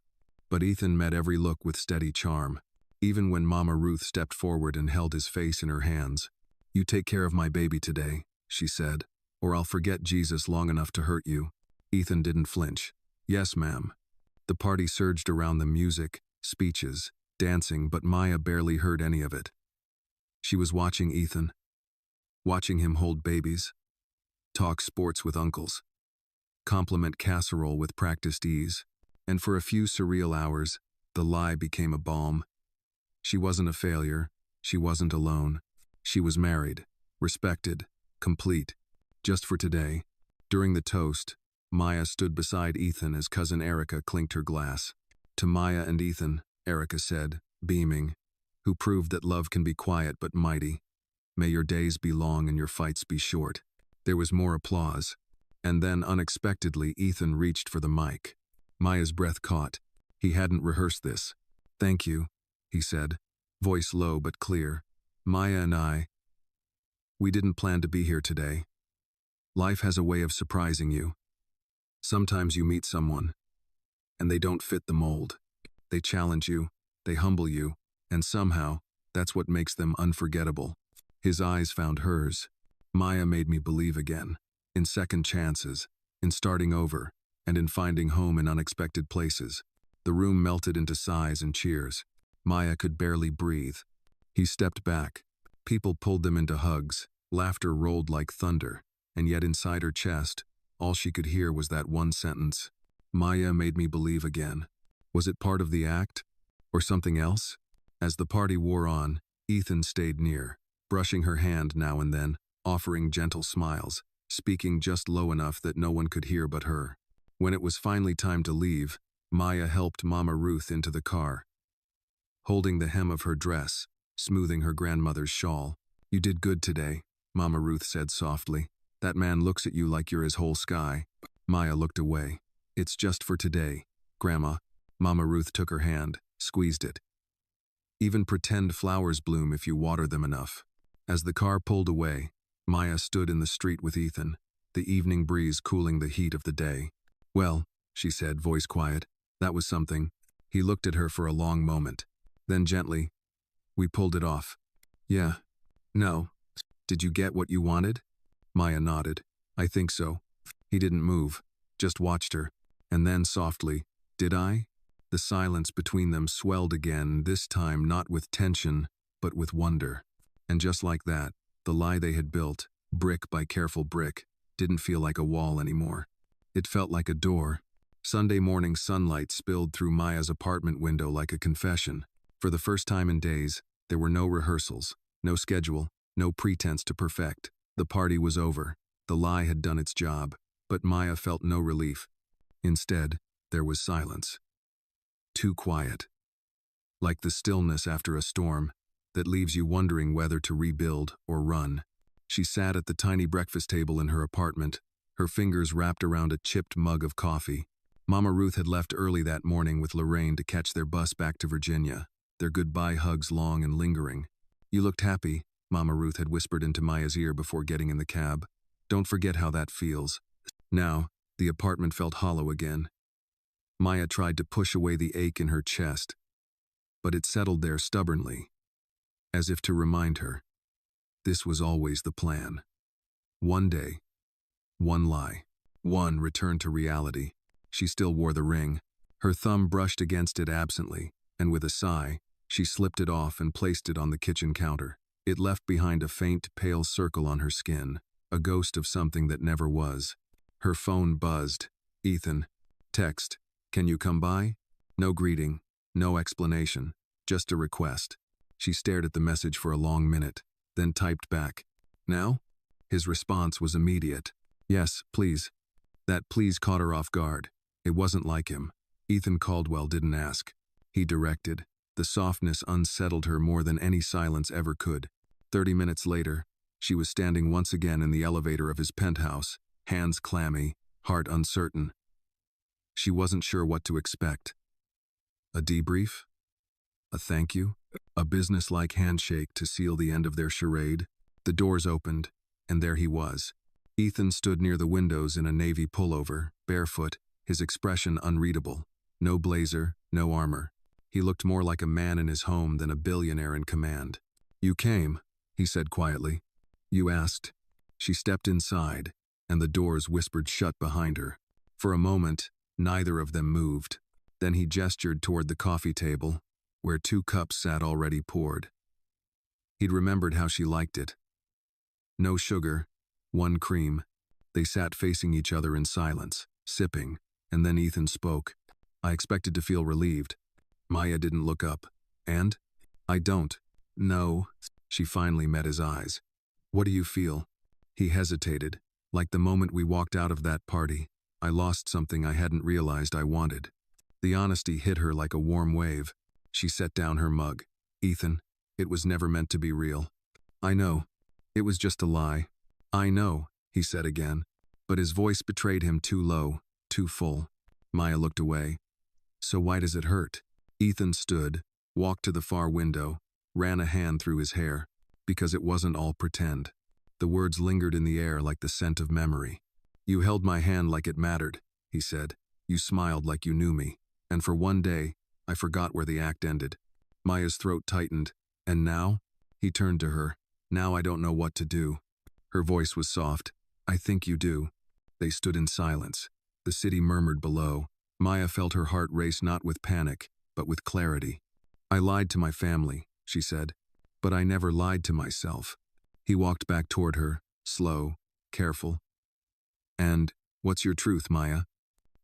But Ethan met every look with steady charm. Even when Mama Ruth stepped forward and held his face in her hands. "You take care of my baby today," she said, "or I'll forget Jesus long enough to hurt you." Ethan didn't flinch. "Yes, ma'am." The party surged around them, music, speeches, dancing, but Maya barely heard any of it. She was watching Ethan. Watching him hold babies. Talk sports with uncles. Compliment casserole with practiced ease. And for a few surreal hours, the lie became a balm. She wasn't a failure. She wasn't alone. She was married, respected, complete. Just for today. During the toast, Maya stood beside Ethan as cousin Erica clinked her glass. "To Maya and Ethan," Erica said, beaming, "who proved that love can be quiet but mighty. May your days be long and your fights be short." There was more applause. And then, unexpectedly, Ethan reached for the mic. Maya's breath caught. He hadn't rehearsed this. "Thank you," he said, voice low but clear. "Maya and we didn't plan to be here today. Life has a way of surprising you. Sometimes you meet someone, and they don't fit the mold. They challenge you, they humble you, and somehow, that's what makes them unforgettable." His eyes found hers. "Maya made me believe again. In second chances, in starting over, and in finding home in unexpected places." The room melted into sighs and cheers. Maya could barely breathe. He stepped back. People pulled them into hugs. Laughter rolled like thunder. And yet inside her chest, all she could hear was that one sentence. "Maya made me believe again." Was it part of the act? Or something else? As the party wore on, Ethan stayed near, brushing her hand now and then, offering gentle smiles, speaking just low enough that no one could hear but her. When it was finally time to leave, Maya helped Mama Ruth into the car, holding the hem of her dress, smoothing her grandmother's shawl. "You did good today," Mama Ruth said softly. "That man looks at you like you're his whole sky." Maya looked away. "It's just for today, Grandma." Mama Ruth took her hand, squeezed it. "Even pretend flowers bloom if you water them enough." As the car pulled away, Maya stood in the street with Ethan. the evening breeze cooling the heat of the day. "Well," she said, voice quiet, "that was something." He looked at her for a long moment. Then gently, "We pulled it off." "Yeah. No. Did you get what you wanted?" Maya nodded. "I think so." He didn't move, just watched her. And then softly, "Did I?" The silence between them swelled again, this time not with tension, but with wonder. And just like that, the lie they had built, brick by careful brick, didn't feel like a wall anymore. It felt like a door. Sunday morning sunlight spilled through Maya's apartment window like a confession. For the first time in days, there were no rehearsals, no schedule, no pretense to perfect. The party was over. The lie had done its job, but Maya felt no relief. Instead, there was silence. Too quiet. Like the stillness after a storm that leaves you wondering whether to rebuild or run. She sat at the tiny breakfast table in her apartment, her fingers wrapped around a chipped mug of coffee. Mama Ruth had left early that morning with Lorraine to catch their bus back to Virginia, their goodbye hugs long and lingering. "You looked happy," Mama Ruth had whispered into Maya's ear before getting in the cab. "Don't forget how that feels." Now, the apartment felt hollow again. Maya tried to push away the ache in her chest, but it settled there stubbornly, as if to remind her. This was always the plan. One day, one lie, one return to reality. She still wore the ring. Her thumb brushed against it absently, and with a sigh, she slipped it off and placed it on the kitchen counter. It left behind a faint, pale circle on her skin, a ghost of something that never was. Her phone buzzed. "Ethan." Text. "Can you come by?" No greeting, no explanation, just a request. She stared at the message for a long minute, then typed back, "Now?" His response was immediate. "Yes, please." That please caught her off guard. It wasn't like him. Ethan Caldwell didn't ask. He directed. The softness unsettled her more than any silence ever could. 30 minutes later, she was standing once again in the elevator of his penthouse, hands clammy, heart uncertain. She wasn't sure what to expect. A debrief? A thank you? A businesslike handshake to seal the end of their charade? The doors opened, and there he was. Ethan stood near the windows in a navy pullover, barefoot, his expression unreadable. No blazer, no armor. He looked more like a man in his home than a billionaire in command. "You came," he said quietly. "You asked." She stepped inside, and the doors whispered shut behind her. For a moment, neither of them moved. Then he gestured toward the coffee table, where 2 cups sat already poured. He'd remembered how she liked it. No sugar, 1 cream. They sat facing each other in silence, sipping, and then Ethan spoke. "I expected to feel relieved." Maya didn't look up. "And?" "I don't." "No." She finally met his eyes. "What do you feel?" He hesitated. "Like the moment we walked out of that party. I lost something I hadn't realized I wanted." The honesty hit her like a warm wave. She set down her mug. "Ethan, it was never meant to be real." "I know. It was just a lie." "I know," he said again, but his voice betrayed him too low, too full. Maya looked away. "So why does it hurt?" Ethan stood, walked to the far window, ran a hand through his hair. "Because it wasn't all pretend." The words lingered in the air like the scent of memory. "You held my hand like it mattered," he said. "You smiled like you knew me. And for one day, I forgot where the act ended." Maya's throat tightened. "And now?" He turned to her. "Now I don't know what to do." Her voice was soft. "I think you do." They stood in silence. The city murmured below. Maya felt her heart race not with panic, but with clarity. "I lied to my family," she said, "but I never lied to myself." He walked back toward her, slow, careful. "And what's your truth, Maya?"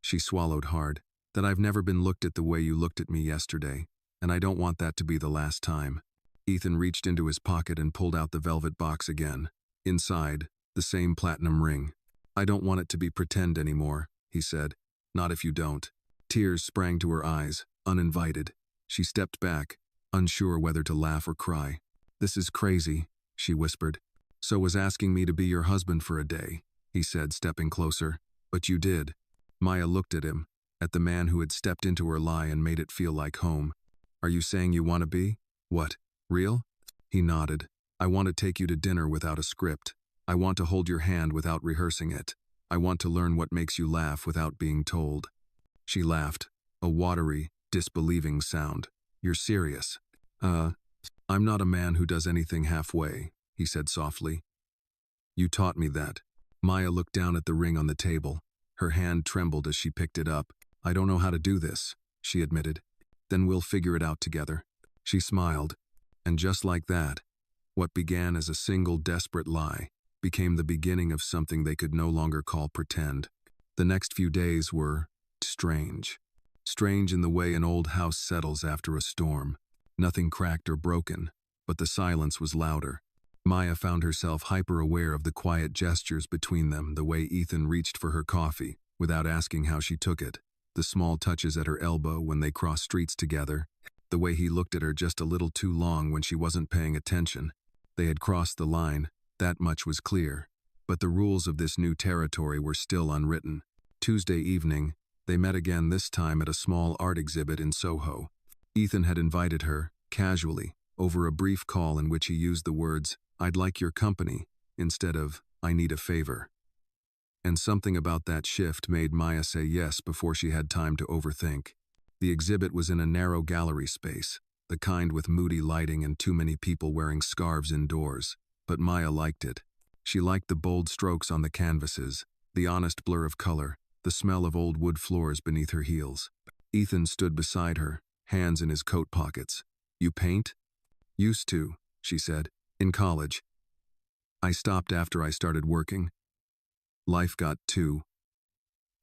She swallowed hard. "That I've never been looked at the way you looked at me yesterday, and I don't want that to be the last time." Ethan reached into his pocket and pulled out the velvet box again. Inside, the same platinum ring. "I don't want it to be pretend anymore," he said. "Not if you don't." Tears sprang to her eyes, uninvited. She stepped back, unsure whether to laugh or cry. "This is crazy," she whispered. "So was asking me to be your husband for a day," he said, stepping closer. "But you did." Maya looked at him, at the man who had stepped into her lie and made it feel like home. "Are you saying you want to be? What, real?" He nodded. "I want to take you to dinner without a script. I want to hold your hand without rehearsing it. I want to learn what makes you laugh without being told. She laughed, a watery, disbelieving sound. You're serious? I'm not a man who does anything halfway, he said softly. You taught me that. Maya looked down at the ring on the table. Her hand trembled as she picked it up. I don't know how to do this, she admitted. Then we'll figure it out together. She smiled, and just like that, what began as a single desperate lie became the beginning of something they could no longer call pretend. The next few days were strange. Strange in the way an old house settles after a storm. Nothing cracked or broken, but the silence was louder. Maya found herself hyper-aware of the quiet gestures between them, the way Ethan reached for her coffee without asking how she took it, the small touches at her elbow when they crossed streets together, the way he looked at her just a little too long when she wasn't paying attention. They had crossed the line, that much was clear, but the rules of this new territory were still unwritten. Tuesday evening, they met again, this time at a small art exhibit in Soho. Ethan had invited her, casually, over a brief call in which he used the words, "I'd like your company," instead of, "I need a favor." And something about that shift made Maya say yes before she had time to overthink. The exhibit was in a narrow gallery space, the kind with moody lighting and too many people wearing scarves indoors. But Maya liked it. She liked the bold strokes on the canvases, the honest blur of color, the smell of old wood floors beneath her heels. Ethan stood beside her, hands in his coat pockets. You paint? Used to, she said, in college. I stopped after I started working. Life got too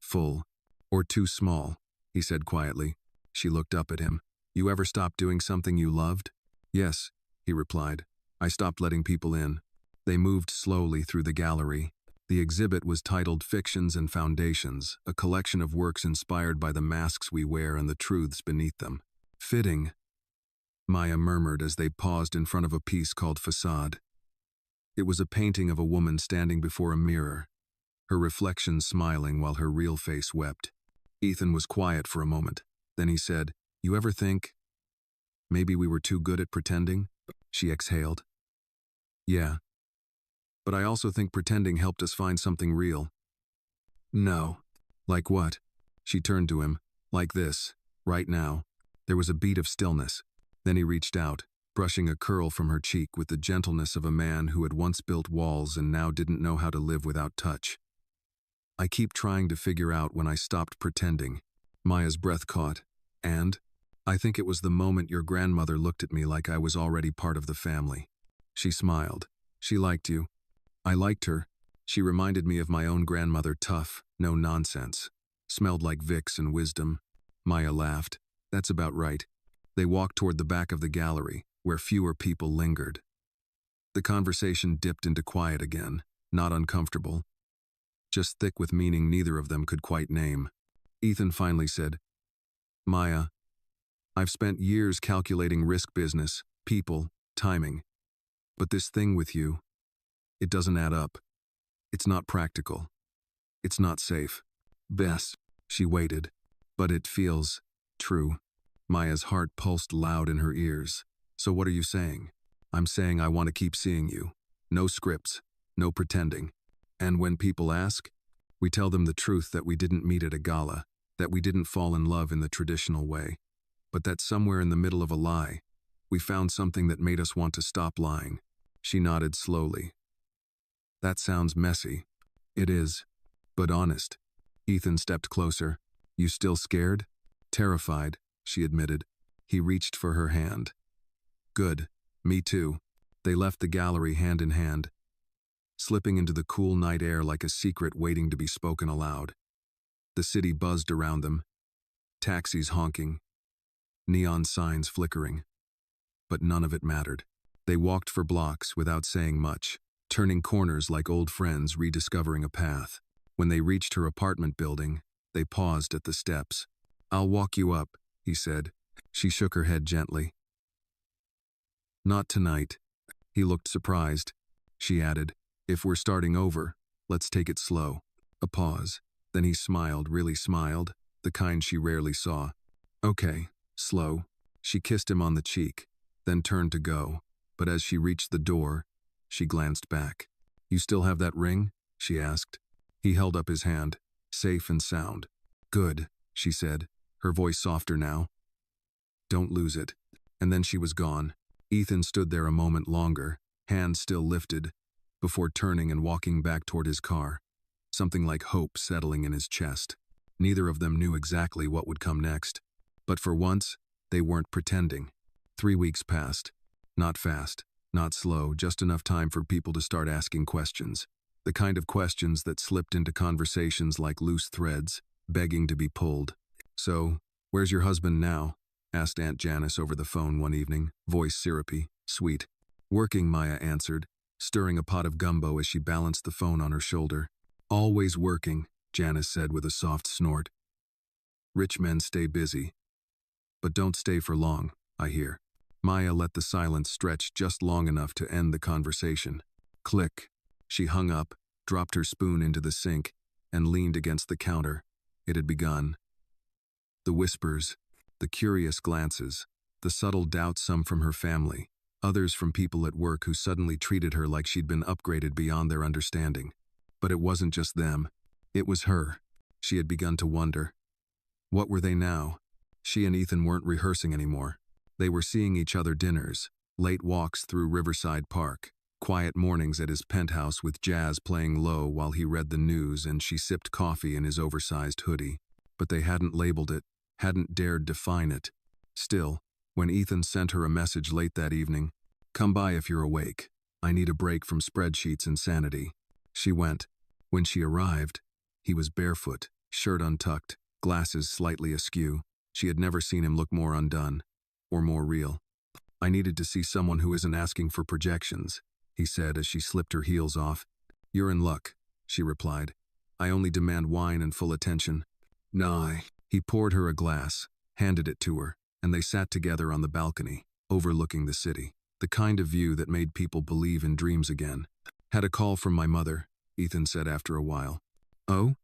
full, or too small, he said quietly. She looked up at him. You ever stop doing something you loved? Yes, he replied. I stopped letting people in. They moved slowly through the gallery. The exhibit was titled Fictions and Foundations, a collection of works inspired by the masks we wear and the truths beneath them. Fitting, Maya murmured as they paused in front of a piece called Facade. It was a painting of a woman standing before a mirror, her reflection smiling while her real face wept. Ethan was quiet for a moment. Then he said, You ever think maybe we were too good at pretending? She exhaled. Yeah. But I also think pretending helped us find something real. No. Like what? She turned to him. Like this, right now. There was a beat of stillness. Then he reached out, brushing a curl from her cheek with the gentleness of a man who had once built walls and now didn't know how to live without touch. I keep trying to figure out when I stopped pretending. Maya's breath caught. And? I think it was the moment your grandmother looked at me like I was already part of the family. She smiled. She liked you. I liked her. She reminded me of my own grandmother, tough, no nonsense. Smelled like Vicks and wisdom. Maya laughed. That's about right. They walked toward the back of the gallery, where fewer people lingered. The conversation dipped into quiet again, not uncomfortable, just thick with meaning neither of them could quite name. Ethan finally said, Maya, I've spent years calculating risk business, people, timing. But this thing with you, it doesn't add up. It's not practical. It's not safe. Bess, she waited, but it feels true. Maya's heart pulsed loud in her ears. So what are you saying? I'm saying I want to keep seeing you. No scripts, no pretending. And when people ask, we tell them the truth that we didn't meet at a gala, that we didn't fall in love in the traditional way, but that somewhere in the middle of a lie, we found something that made us want to stop lying. She nodded slowly. That sounds messy. It is, but honest. Ethan stepped closer. You still scared? Terrified, she admitted. He reached for her hand. Good. Me too. They left the gallery hand in hand, slipping into the cool night air like a secret waiting to be spoken aloud. The city buzzed around them, taxis honking, neon signs flickering. But none of it mattered. They walked for blocks without saying much, turning corners like old friends rediscovering a path. When they reached her apartment building, they paused at the steps. I'll walk you up, he said. She shook her head gently. Not tonight. He looked surprised. She added, if we're starting over, let's take it slow. A pause. Then he smiled, really smiled, the kind she rarely saw. Okay, slow. She kissed him on the cheek, then turned to go. But as she reached the door, she glanced back. You still have that ring? She asked. He held up his hand. Safe and sound. Good, she said, her voice softer now. Don't lose it. And then she was gone. Ethan stood there a moment longer, hands still lifted, before turning and walking back toward his car. Something like hope settling in his chest. Neither of them knew exactly what would come next. But for once, they weren't pretending. 3 weeks passed. Not fast, not slow, just enough time for people to start asking questions. The kind of questions that slipped into conversations like loose threads, begging to be pulled. So, where's your husband now? Asked Aunt Janice over the phone one evening, voice syrupy, sweet. Working, Maya answered, stirring a pot of gumbo as she balanced the phone on her shoulder. Always working, Janice said with a soft snort. Rich men stay busy. But don't stay for long, I hear. Maya let the silence stretch just long enough to end the conversation. Click. She hung up, dropped her spoon into the sink, and leaned against the counter. It had begun. The whispers, the curious glances, the subtle doubts, some from her family, others from people at work who suddenly treated her like she'd been upgraded beyond their understanding. But it wasn't just them. It was her. She had begun to wonder. What were they now? She and Ethan weren't rehearsing anymore. They were seeing each other dinners, late walks through Riverside Park, quiet mornings at his penthouse with jazz playing low while he read the news and she sipped coffee in his oversized hoodie. But they hadn't labeled it, hadn't dared define it. Still, when Ethan sent her a message late that evening, "Come by if you're awake. I need a break from spreadsheets insanity," she went. When she arrived, he was barefoot, shirt untucked, glasses slightly askew. She had never seen him look more undone, or more real. "I needed to see someone who isn't asking for projections," he said as she slipped her heels off. "You're in luck," she replied. "I only demand wine and full attention." "Nah." He poured her a glass, handed it to her, and they sat together on the balcony, overlooking the city. The kind of view that made people believe in dreams again. "Had a call from my mother," Ethan said after a while. "Oh?"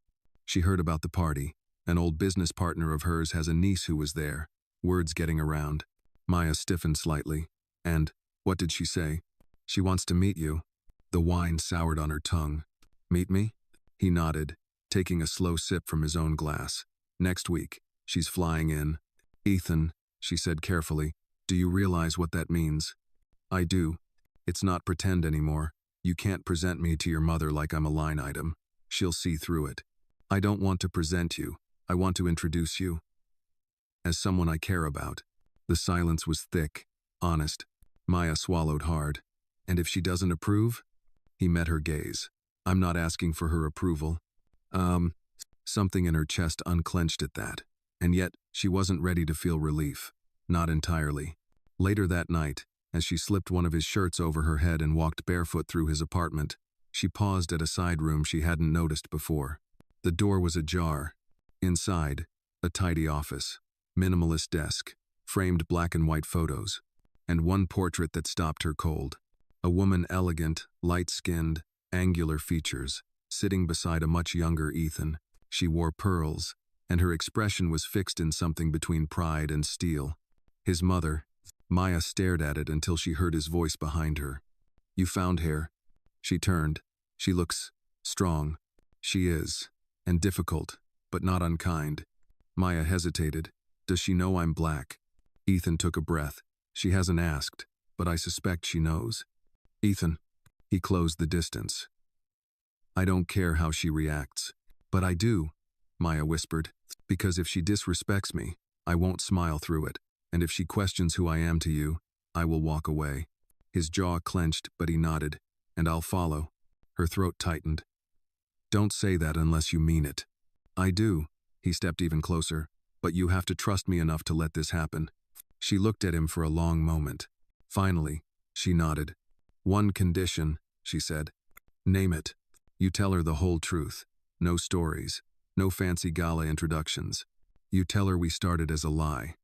She heard about the party. An old business partner of hers has a niece who was there. Words getting around. Maya stiffened slightly. "And, what did she say?" "She wants to meet you." The wine soured on her tongue. "Meet me?" He nodded, taking a slow sip from his own glass. "Next week. She's flying in." "Ethan," she said carefully, "do you realize what that means?" "I do. It's not pretend anymore. You can't present me to your mother like I'm a line item. She'll see through it. I don't want to present you. I want to introduce you as someone I care about." The silence was thick, honest. Maya swallowed hard. "And if she doesn't approve?" He met her gaze. "I'm not asking for her approval." Something in her chest unclenched at that. And yet, she wasn't ready to feel relief. Not entirely. Later that night, as she slipped one of his shirts over her head and walked barefoot through his apartment, she paused at a side room she hadn't noticed before. The door was ajar. Inside, a tidy office, minimalist desk, framed black and white photos, and one portrait that stopped her cold. A woman, elegant, light-skinned, angular features, sitting beside a much younger Ethan. She wore pearls, and her expression was fixed in something between pride and steel. His mother. Maya stared at it until she heard his voice behind her. "You found hair?" She turned. "She looks strong." "She is. And difficult, but not unkind." Maya hesitated. "Does she know I'm black?" Ethan took a breath. "She hasn't asked, but I suspect she knows." "Ethan." He closed the distance. "I don't care how she reacts." "But I do," Maya whispered, "because if she disrespects me, I won't smile through it, and if she questions who I am to you, I will walk away." His jaw clenched, but he nodded. "And I'll follow." Her throat tightened. "Don't say that unless you mean it." "I do." He stepped even closer. "But you have to trust me enough to let this happen." She looked at him for a long moment. Finally, she nodded. "One condition," she said. "Name it." "You tell her the whole truth. No stories. No fancy gala introductions. You tell her we started as a lie.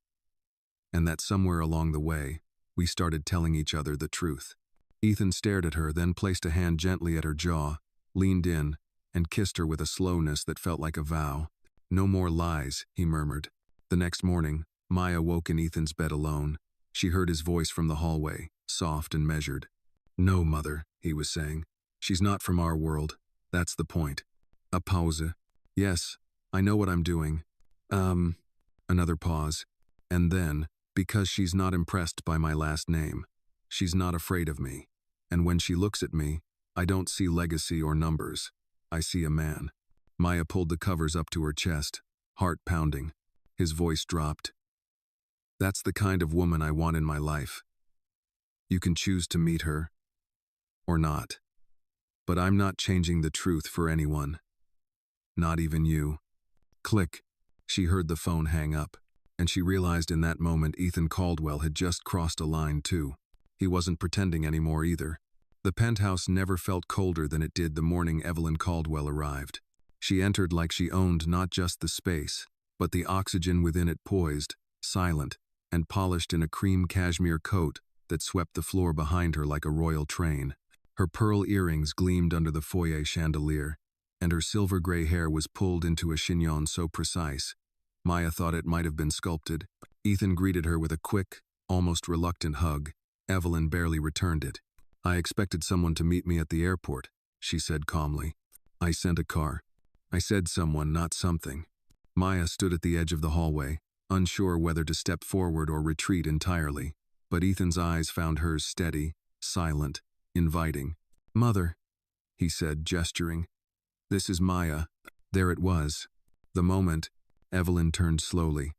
And that somewhere along the way, we started telling each other the truth." Ethan stared at her, then placed a hand gently at her jaw, leaned in, and kissed her with a slowness that felt like a vow. "No more lies," he murmured. The next morning, Maya woke in Ethan's bed alone. She heard his voice from the hallway, soft and measured. "No, Mother," he was saying. "She's not from our world. That's the point." A pause. Yes, I know what I'm doing. Um, Another pause. And then, because she's not impressed by my last name, she's not afraid of me. And when she looks at me, I don't see legacy or numbers. I see a man. Maya pulled the covers up to her chest, heart pounding. His voice dropped. That's the kind of woman I want in my life. You can choose to meet her, or not. But I'm not changing the truth for anyone. Not even you. Click. She heard the phone hang up, and she realized in that moment Ethan Caldwell had just crossed a line too. He wasn't pretending anymore either. The penthouse never felt colder than it did the morning Evelyn Caldwell arrived. She entered like she owned not just the space, but the oxygen within it, poised, silent, and polished in a cream cashmere coat that swept the floor behind her like a royal train. Her pearl earrings gleamed under the foyer chandelier, and her silver gray hair was pulled into a chignon so precise, Maya thought it might have been sculpted. Ethan greeted her with a quick, almost reluctant hug. Evelyn barely returned it. I expected someone to meet me at the airport, she said calmly. I sent a car. I said someone, not something. Maya stood at the edge of the hallway, unsure whether to step forward or retreat entirely, but Ethan's eyes found hers steady, silent, inviting. Mother, he said, gesturing. This is Maya. There it was. The moment, Evelyn turned slowly,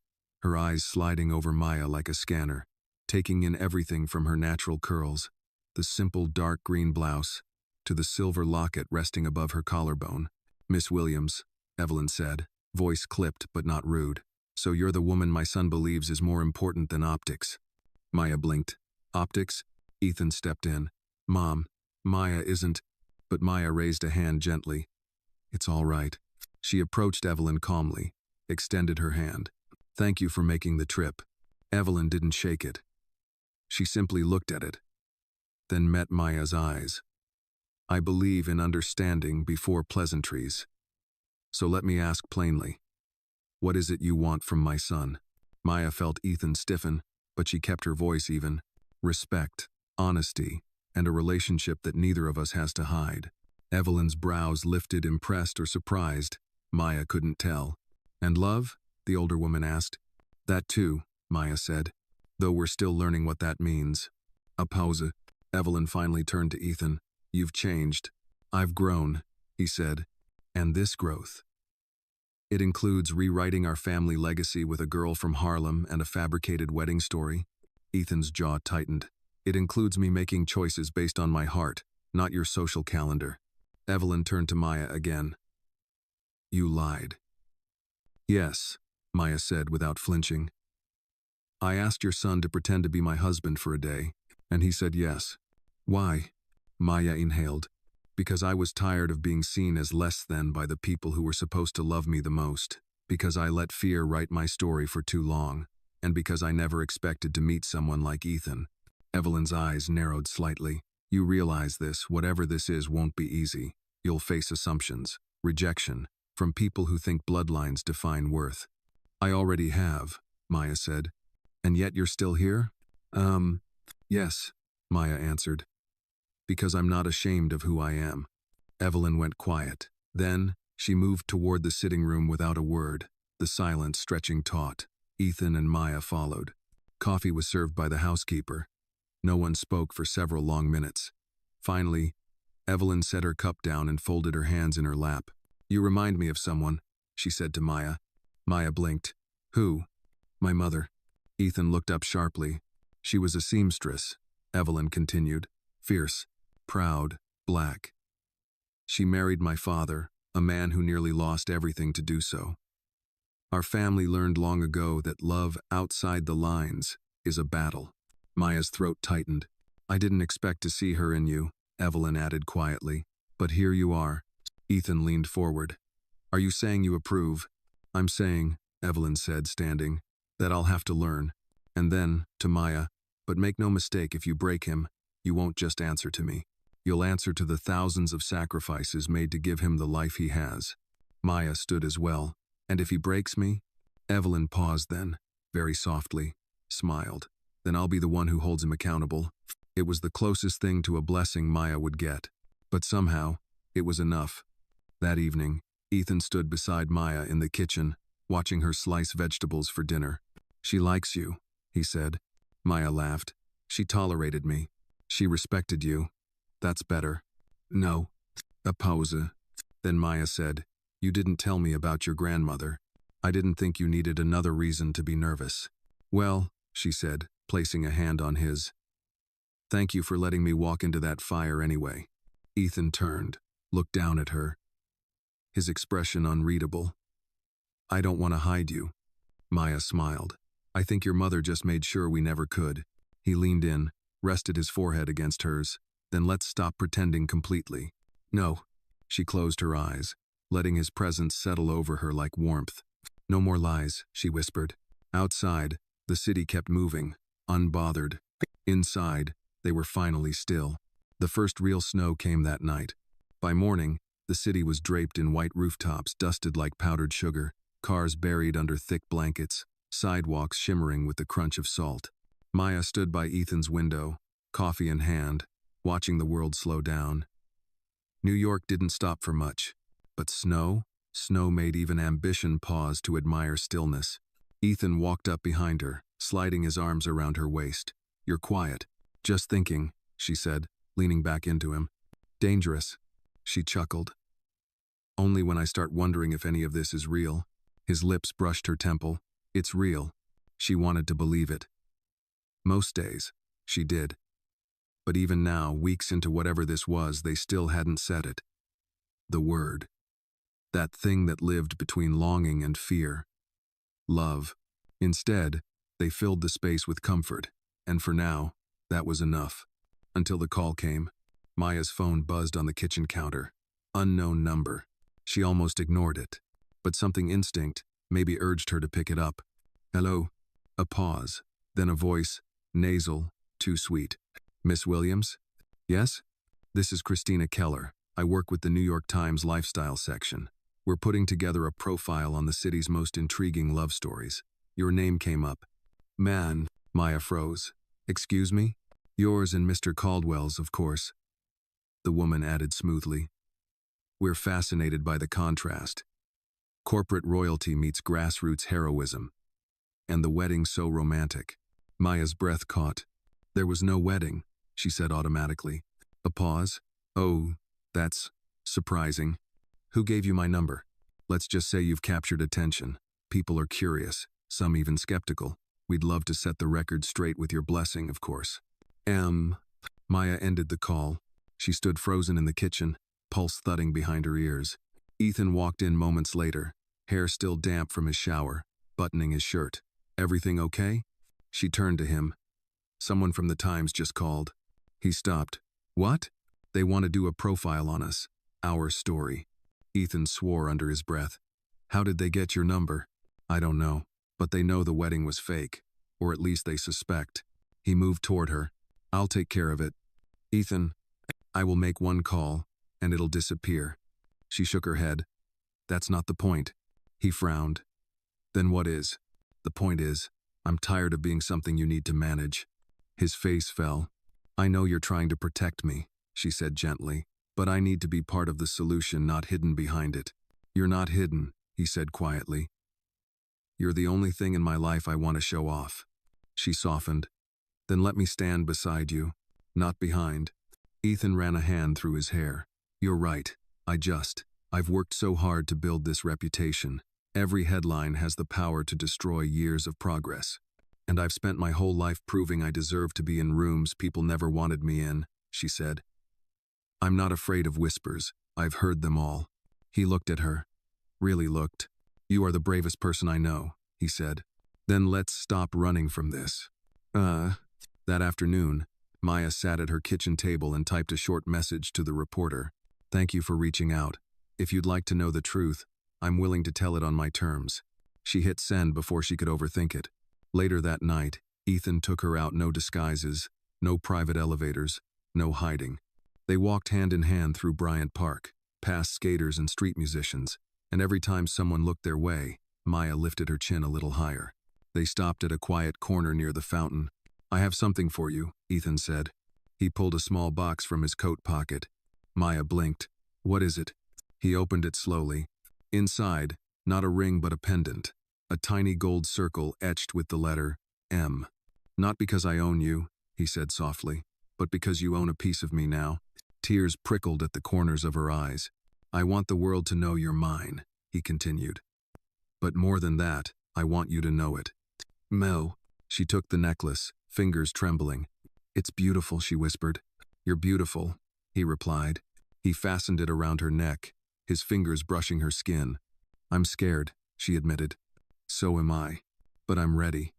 her eyes sliding over Maya like a scanner, taking in everything from her natural curls, the simple dark green blouse, to the silver locket resting above her collarbone. Miss Williams, Evelyn said, voice clipped but not rude. So you're the woman my son believes is more important than optics. Maya blinked. Optics? Ethan stepped in. Mom, Maya isn't. But Maya raised a hand gently. It's all right. She approached Evelyn calmly, extended her hand. Thank you for making the trip. Evelyn didn't shake it. She simply looked at it, then met Maya's eyes. I believe in understanding before pleasantries. So let me ask plainly. What is it you want from my son? Maya felt Ethan stiffen, but she kept her voice even. Respect, honesty, and a relationship that neither of us has to hide. Evelyn's brows lifted, impressed or surprised. Maya couldn't tell. And love? The older woman asked. That too, Maya said, though we're still learning what that means. A pause. Evelyn finally turned to Ethan. You've changed. I've grown, he said. And this growth. It includes rewriting our family legacy with a girl from Harlem and a fabricated wedding story. Ethan's jaw tightened. It includes me making choices based on my heart, not your social calendar. Evelyn turned to Maya again. You lied. Yes, Maya said without flinching. I asked your son to pretend to be my husband for a day, and he said yes. Why? Maya inhaled. Because I was tired of being seen as less than by the people who were supposed to love me the most. Because I let fear write my story for too long. And because I never expected to meet someone like Ethan. Evelyn's eyes narrowed slightly. You realize this, whatever this is, won't be easy. You'll face assumptions, rejection, from people who think bloodlines define worth. I already have, Maya said. And yet you're still here? Yes, Maya answered. Because I'm not ashamed of who I am. Evelyn went quiet. Then, she moved toward the sitting room without a word, the silence stretching taut. Ethan and Maya followed. Coffee was served by the housekeeper. No one spoke for several long minutes. Finally, Evelyn set her cup down and folded her hands in her lap. You remind me of someone, she said to Maya. Maya blinked. Who? My mother. Ethan looked up sharply. She was a seamstress, Evelyn continued. Fierce, proud, black. She married my father, a man who nearly lost everything to do so. Our family learned long ago that love outside the lines is a battle. Maya's throat tightened. I didn't expect to see her in you, Evelyn added quietly. But here you are. Ethan leaned forward. Are you saying you approve? I'm saying, Evelyn said, standing, that I'll have to learn. And then, to Maya, but make no mistake, if you break him, you won't just answer to me. You'll answer to the thousands of sacrifices made to give him the life he has. Maya stood as well. And if he breaks me? Evelyn paused then, very softly, smiled. Then I'll be the one who holds him accountable. It was the closest thing to a blessing Maya would get. But somehow, it was enough. That evening, Ethan stood beside Maya in the kitchen, watching her slice vegetables for dinner. She likes you, he said. Maya laughed. She tolerated me. She respected you. That's better. No. A pause. Then Maya said, you didn't tell me about your grandmother. I didn't think you needed another reason to be nervous. Well, she said, placing a hand on his. Thank you for letting me walk into that fire anyway. Ethan turned, looked down at her, his expression unreadable. I don't want to hide you. Maya smiled. I think your mother just made sure we never could. He leaned in, rested his forehead against hers. Then let's stop pretending completely. No. She closed her eyes, letting his presence settle over her like warmth. No more lies, she whispered. Outside, the city kept moving, unbothered. Inside, they were finally still. The first real snow came that night. By morning, the city was draped in white rooftops dusted like powdered sugar, cars buried under thick blankets, sidewalks shimmering with the crunch of salt. Maya stood by Ethan's window, coffee in hand, watching the world slow down. New York didn't stop for much, but snow made even ambition pause to admire stillness. Ethan walked up behind her, sliding his arms around her waist. You're quiet. Just thinking, she said, leaning back into him. Dangerous, she chuckled. Only when I start wondering if any of this is real. His lips brushed her temple. It's real. She wanted to believe it. Most days, she did. But even now, weeks into whatever this was, they still hadn't said it. The word. That thing that lived between longing and fear. Love. Instead, they filled the space with comfort, and for now, that was enough. Until the call came. Maya's phone buzzed on the kitchen counter. Unknown number. She almost ignored it. But something instinct maybe urged her to pick it up. Hello? A pause. Then a voice, nasal, too sweet. Miss Williams? Yes? This is Christina Keller. I work with the New York Times lifestyle section. We're putting together a profile on the city's most intriguing love stories. Your name came up. Man, Maya froze. Excuse me? Yours and Mr. Caldwell's, of course. The woman added smoothly. We're fascinated by the contrast. Corporate royalty meets grassroots heroism. And the wedding so romantic. Maya's breath caught. There was no wedding, she said automatically. A pause. Oh, that's surprising. Who gave you my number? Let's just say you've captured attention. People are curious, some even skeptical. We'd love to set the record straight with your blessing, of course. Maya ended the call. She stood frozen in the kitchen, pulse thudding behind her ears. Ethan walked in moments later, hair still damp from his shower, buttoning his shirt. Everything okay? She turned to him. Someone from the Times just called. He stopped. What? They want to do a profile on us. Our story. Ethan swore under his breath. How did they get your number? I don't know, but they know the wedding was fake, or at least they suspect. He moved toward her. I'll take care of it. Ethan, I will make one call, and it'll disappear. She shook her head. That's not the point. He frowned. Then what is? The point is, I'm tired of being something you need to manage. His face fell. I know you're trying to protect me, she said gently, but I need to be part of the solution, not hidden behind it. You're not hidden, he said quietly. You're the only thing in my life I want to show off. She softened. Then let me stand beside you, not behind. Ethan ran a hand through his hair. You're right. I've worked so hard to build this reputation. Every headline has the power to destroy years of progress. And I've spent my whole life proving I deserve to be in rooms people never wanted me in, she said. I'm not afraid of whispers. I've heard them all. He looked at her. Really looked. You are the bravest person I know, he said. Then let's stop running from this. That afternoon, Maya sat at her kitchen table and typed a short message to the reporter. Thank you for reaching out. If you'd like to know the truth, I'm willing to tell it on my terms. She hit send before she could overthink it. Later that night, Ethan took her out, no disguises, no private elevators, no hiding. They walked hand in hand through Bryant Park, past skaters and street musicians, and every time someone looked their way, Maya lifted her chin a little higher. They stopped at a quiet corner near the fountain. I have something for you, Ethan said. He pulled a small box from his coat pocket. Maya blinked. What is it? He opened it slowly. Inside, not a ring but a pendant, a tiny gold circle etched with the letter M. Not because I own you, he said softly, but because you own a piece of me now. Tears prickled at the corners of her eyes. I want the world to know you're mine, he continued. But more than that, I want you to know it. Mo. She took the necklace, fingers trembling. It's beautiful, she whispered. You're beautiful, he replied. He fastened it around her neck, his fingers brushing her skin. I'm scared, she admitted. So am I. But I'm ready.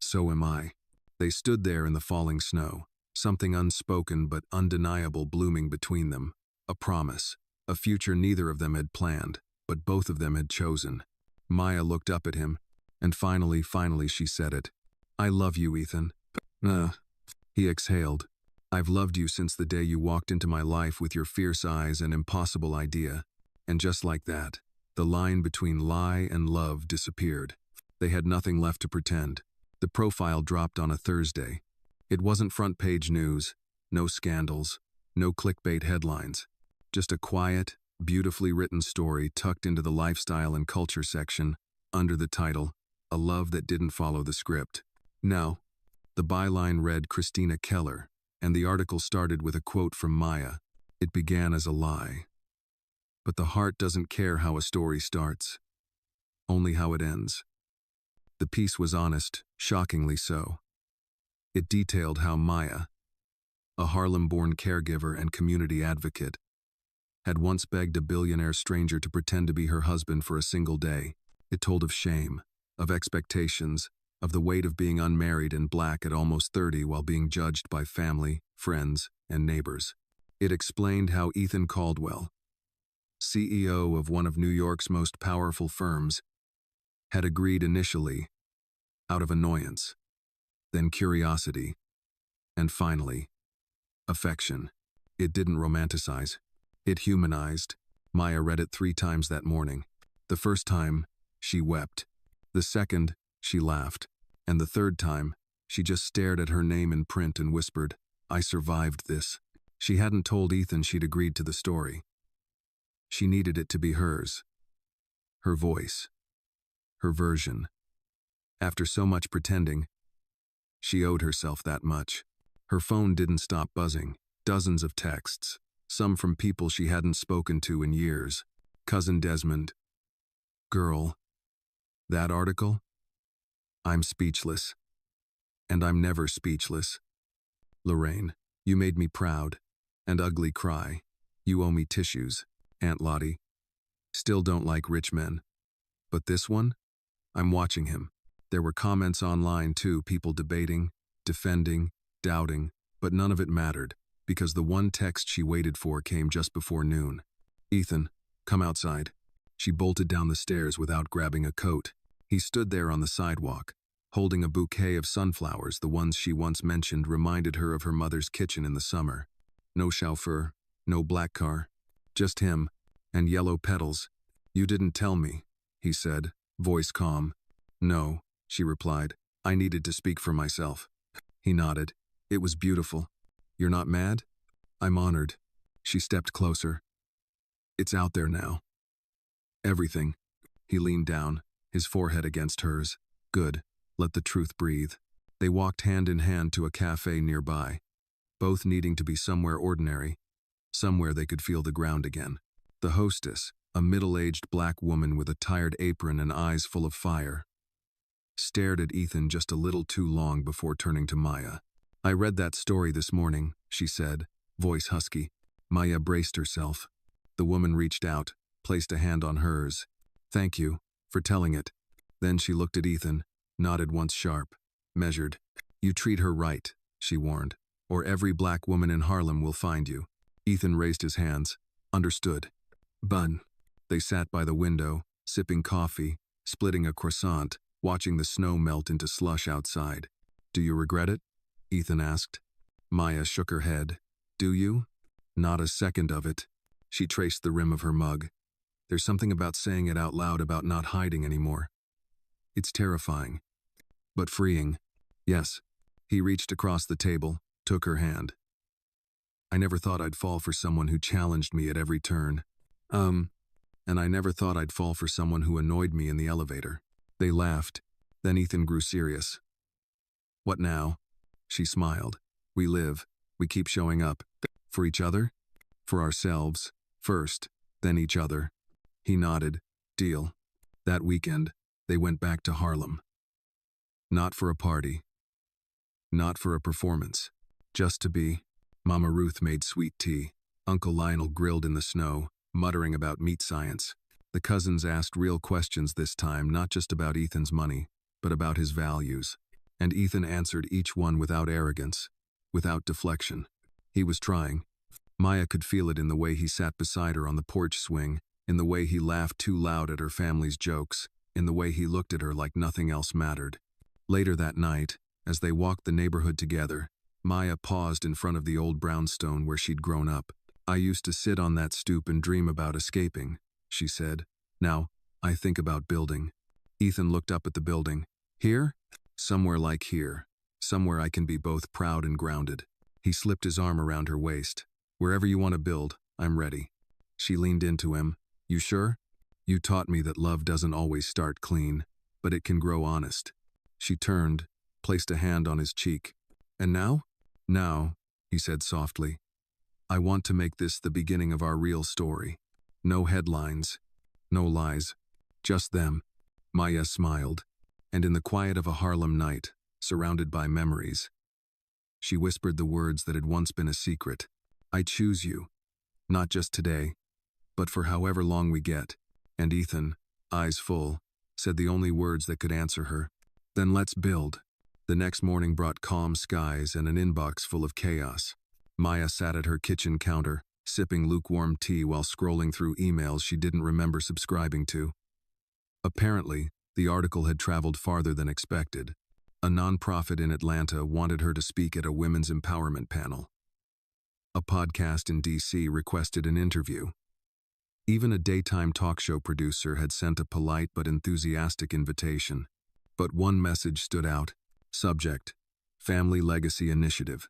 So am I. They stood there in the falling snow, something unspoken but undeniable blooming between them. A promise, a future neither of them had planned, but both of them had chosen. Maya looked up at him, and finally she said it. I love you, Ethan. He exhaled. I've loved you since the day you walked into my life with your fierce eyes and impossible idea. And just like that, the line between lie and love disappeared. They had nothing left to pretend. The profile dropped on a Thursday. It wasn't front-page news, no scandals, no clickbait headlines. Just a quiet, beautifully written story tucked into the lifestyle and culture section, under the title, A Love That Didn't Follow the Script. No. The byline read Christina Keller, and the article started with a quote from Maya. It began as a lie. But the heart doesn't care how a story starts, only how it ends. The piece was honest, shockingly so. It detailed how Maya, a Harlem-born caregiver and community advocate, had once begged a billionaire stranger to pretend to be her husband for a single day. It told of shame, of expectations, of the weight of being unmarried and black at almost 30 while being judged by family, friends, and neighbors. It explained how Ethan Caldwell, CEO of one of New York's most powerful firms, had agreed initially, out of annoyance, then curiosity, and finally, affection. It didn't romanticize. It humanized. Maya read it 3 times that morning. The first time, she wept. The second, she laughed. And the third time, she just stared at her name in print and whispered, I survived this. She hadn't told Ethan she'd agreed to the story. She needed it to be hers. Her voice. Her version. After so much pretending, she owed herself that much. Her phone didn't stop buzzing. Dozens of texts, some from people she hadn't spoken to in years. Cousin Desmond. Girl. That article? I'm speechless. And I'm never speechless. Lorraine, you made me proud. And ugly cry. You owe me tissues. Aunt Lottie. Still don't like rich men. But this one? I'm watching him. There were comments online too, people debating, defending, doubting, but none of it mattered, because the one text she waited for came just before noon. Ethan, come outside. She bolted down the stairs without grabbing a coat. He stood there on the sidewalk, holding a bouquet of sunflowers. The ones she once mentioned reminded her of her mother's kitchen in the summer. No chauffeur, no black car, just him, and yellow petals. You didn't tell me, he said, voice calm. No, she replied. I needed to speak for myself. He nodded. It was beautiful. You're not mad? I'm honored. She stepped closer. It's out there now. Everything. He leaned down, his forehead against hers. Good. Let the truth breathe. They walked hand in hand to a cafe nearby, both needing to be somewhere ordinary, somewhere they could feel the ground again. The hostess, a middle-aged black woman with a tired apron and eyes full of fire, stared at Ethan just a little too long before turning to Maya. I read that story this morning, she said, voice husky. Maya braced herself. The woman reached out, placed a hand on hers. Thank you for telling it. Then she looked at Ethan, nodded once sharp, measured. You treat her right, she warned, or every black woman in Harlem will find you. Ethan raised his hands. Understood. Bun. They sat by the window, sipping coffee, splitting a croissant, watching the snow melt into slush outside. Do you regret it? Ethan asked. Maya shook her head. Do you? Not a second of it. She traced the rim of her mug. There's something about saying it out loud, about not hiding anymore. It's terrifying, but freeing. Yes. He reached across the table, took her hand. I never thought I'd fall for someone who challenged me at every turn. And and I never thought I'd fall for someone who annoyed me in the elevator." They laughed. Then Ethan grew serious. "What now?" She smiled. "We live. We keep showing up. For each other? For ourselves. First, then each other." He nodded. "Deal." That weekend, they went back to Harlem. Not for a party. Not for a performance. Just to be. Mama Ruth made sweet tea. Uncle Lionel grilled in the snow, muttering about meat science. The cousins asked real questions this time, not just about Ethan's money, but about his values. And Ethan answered each one without arrogance, without deflection. He was trying. Maya could feel it in the way he sat beside her on the porch swing, in the way he laughed too loud at her family's jokes, in the way he looked at her like nothing else mattered. Later that night, as they walked the neighborhood together, Maya paused in front of the old brownstone where she'd grown up. "I used to sit on that stoop and dream about escaping," she said. "Now, I think about building." Ethan looked up at the building. "Here? Somewhere like here. Somewhere I can be both proud and grounded." He slipped his arm around her waist. "Wherever you want to build, I'm ready." She leaned into him. "You sure? You taught me that love doesn't always start clean, but it can grow honest." She turned, placed a hand on his cheek. "And now?" "Now," he said softly, "I want to make this the beginning of our real story. No headlines, no lies, just them." Maya smiled, and in the quiet of a Harlem night, surrounded by memories, she whispered the words that had once been a secret. "I choose you, not just today, but for however long we get." And Ethan, eyes full, said the only words that could answer her. "Then let's build." The next morning brought calm skies and an inbox full of chaos. Maya sat at her kitchen counter, sipping lukewarm tea while scrolling through emails she didn't remember subscribing to. Apparently, the article had traveled farther than expected. A nonprofit in Atlanta wanted her to speak at a women's empowerment panel. A podcast in D.C. requested an interview. Even a daytime talk show producer had sent a polite but enthusiastic invitation. But one message stood out. Subject: Family Legacy Initiative.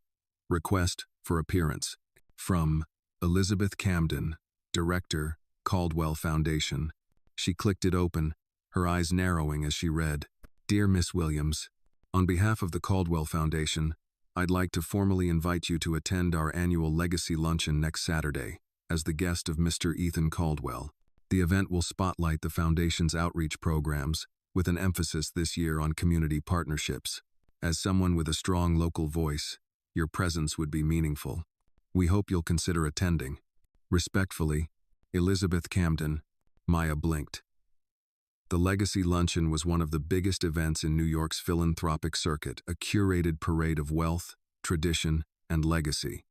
Request for appearance. From Elizabeth Camden, Director, Caldwell Foundation. She clicked it open, her eyes narrowing as she read. "Dear Miss Williams, on behalf of the Caldwell Foundation, I'd like to formally invite you to attend our annual Legacy Luncheon next Saturday, as the guest of Mr. Ethan Caldwell. The event will spotlight the Foundation's outreach programs, with an emphasis this year on community partnerships. As someone with a strong local voice, your presence would be meaningful. We hope you'll consider attending. Respectfully, Elizabeth Camden." Maya blinked. The Legacy Luncheon was one of the biggest events in New York's philanthropic circuit, a curated parade of wealth, tradition, and legacy.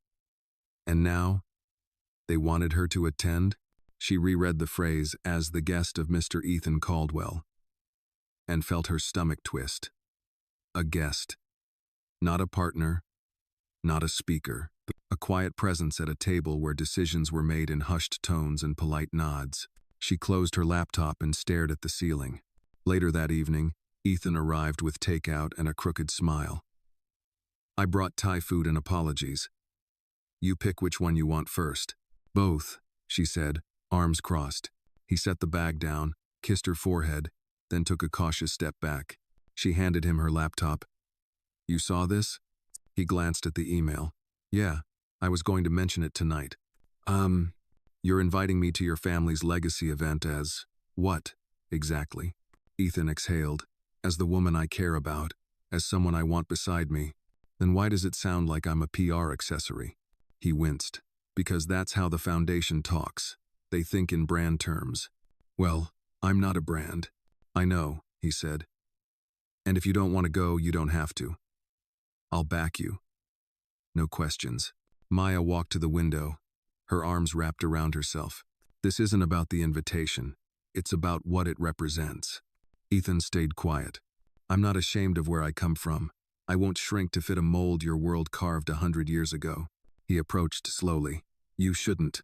And now, they wanted her to attend? She reread the phrase, "as the guest of Mr. Ethan Caldwell," and felt her stomach twist. A guest. Not a partner, not a speaker. A quiet presence at a table where decisions were made in hushed tones and polite nods. She closed her laptop and stared at the ceiling. Later that evening, Ethan arrived with takeout and a crooked smile. "I brought Thai food and apologies. You pick which one you want first." "Both," she said, arms crossed. He set the bag down, kissed her forehead, then took a cautious step back. She handed him her laptop. "You saw this?" He glanced at the email. "Yeah, I was going to mention it tonight." You're inviting me to your family's legacy event as what, exactly?" Ethan exhaled. "As the woman I care about, as someone I want beside me. Then why does it sound like I'm a PR accessory?" He winced. "Because that's how the Foundation talks. They think in brand terms." "Well, I'm not a brand." "I know," he said. "And if you don't want to go, you don't have to. I'll back you. No questions." Maya walked to the window, her arms wrapped around herself. "This isn't about the invitation. It's about what it represents." Ethan stayed quiet. "I'm not ashamed of where I come from. I won't shrink to fit a mold your world carved 100 years ago." He approached slowly. "You shouldn't.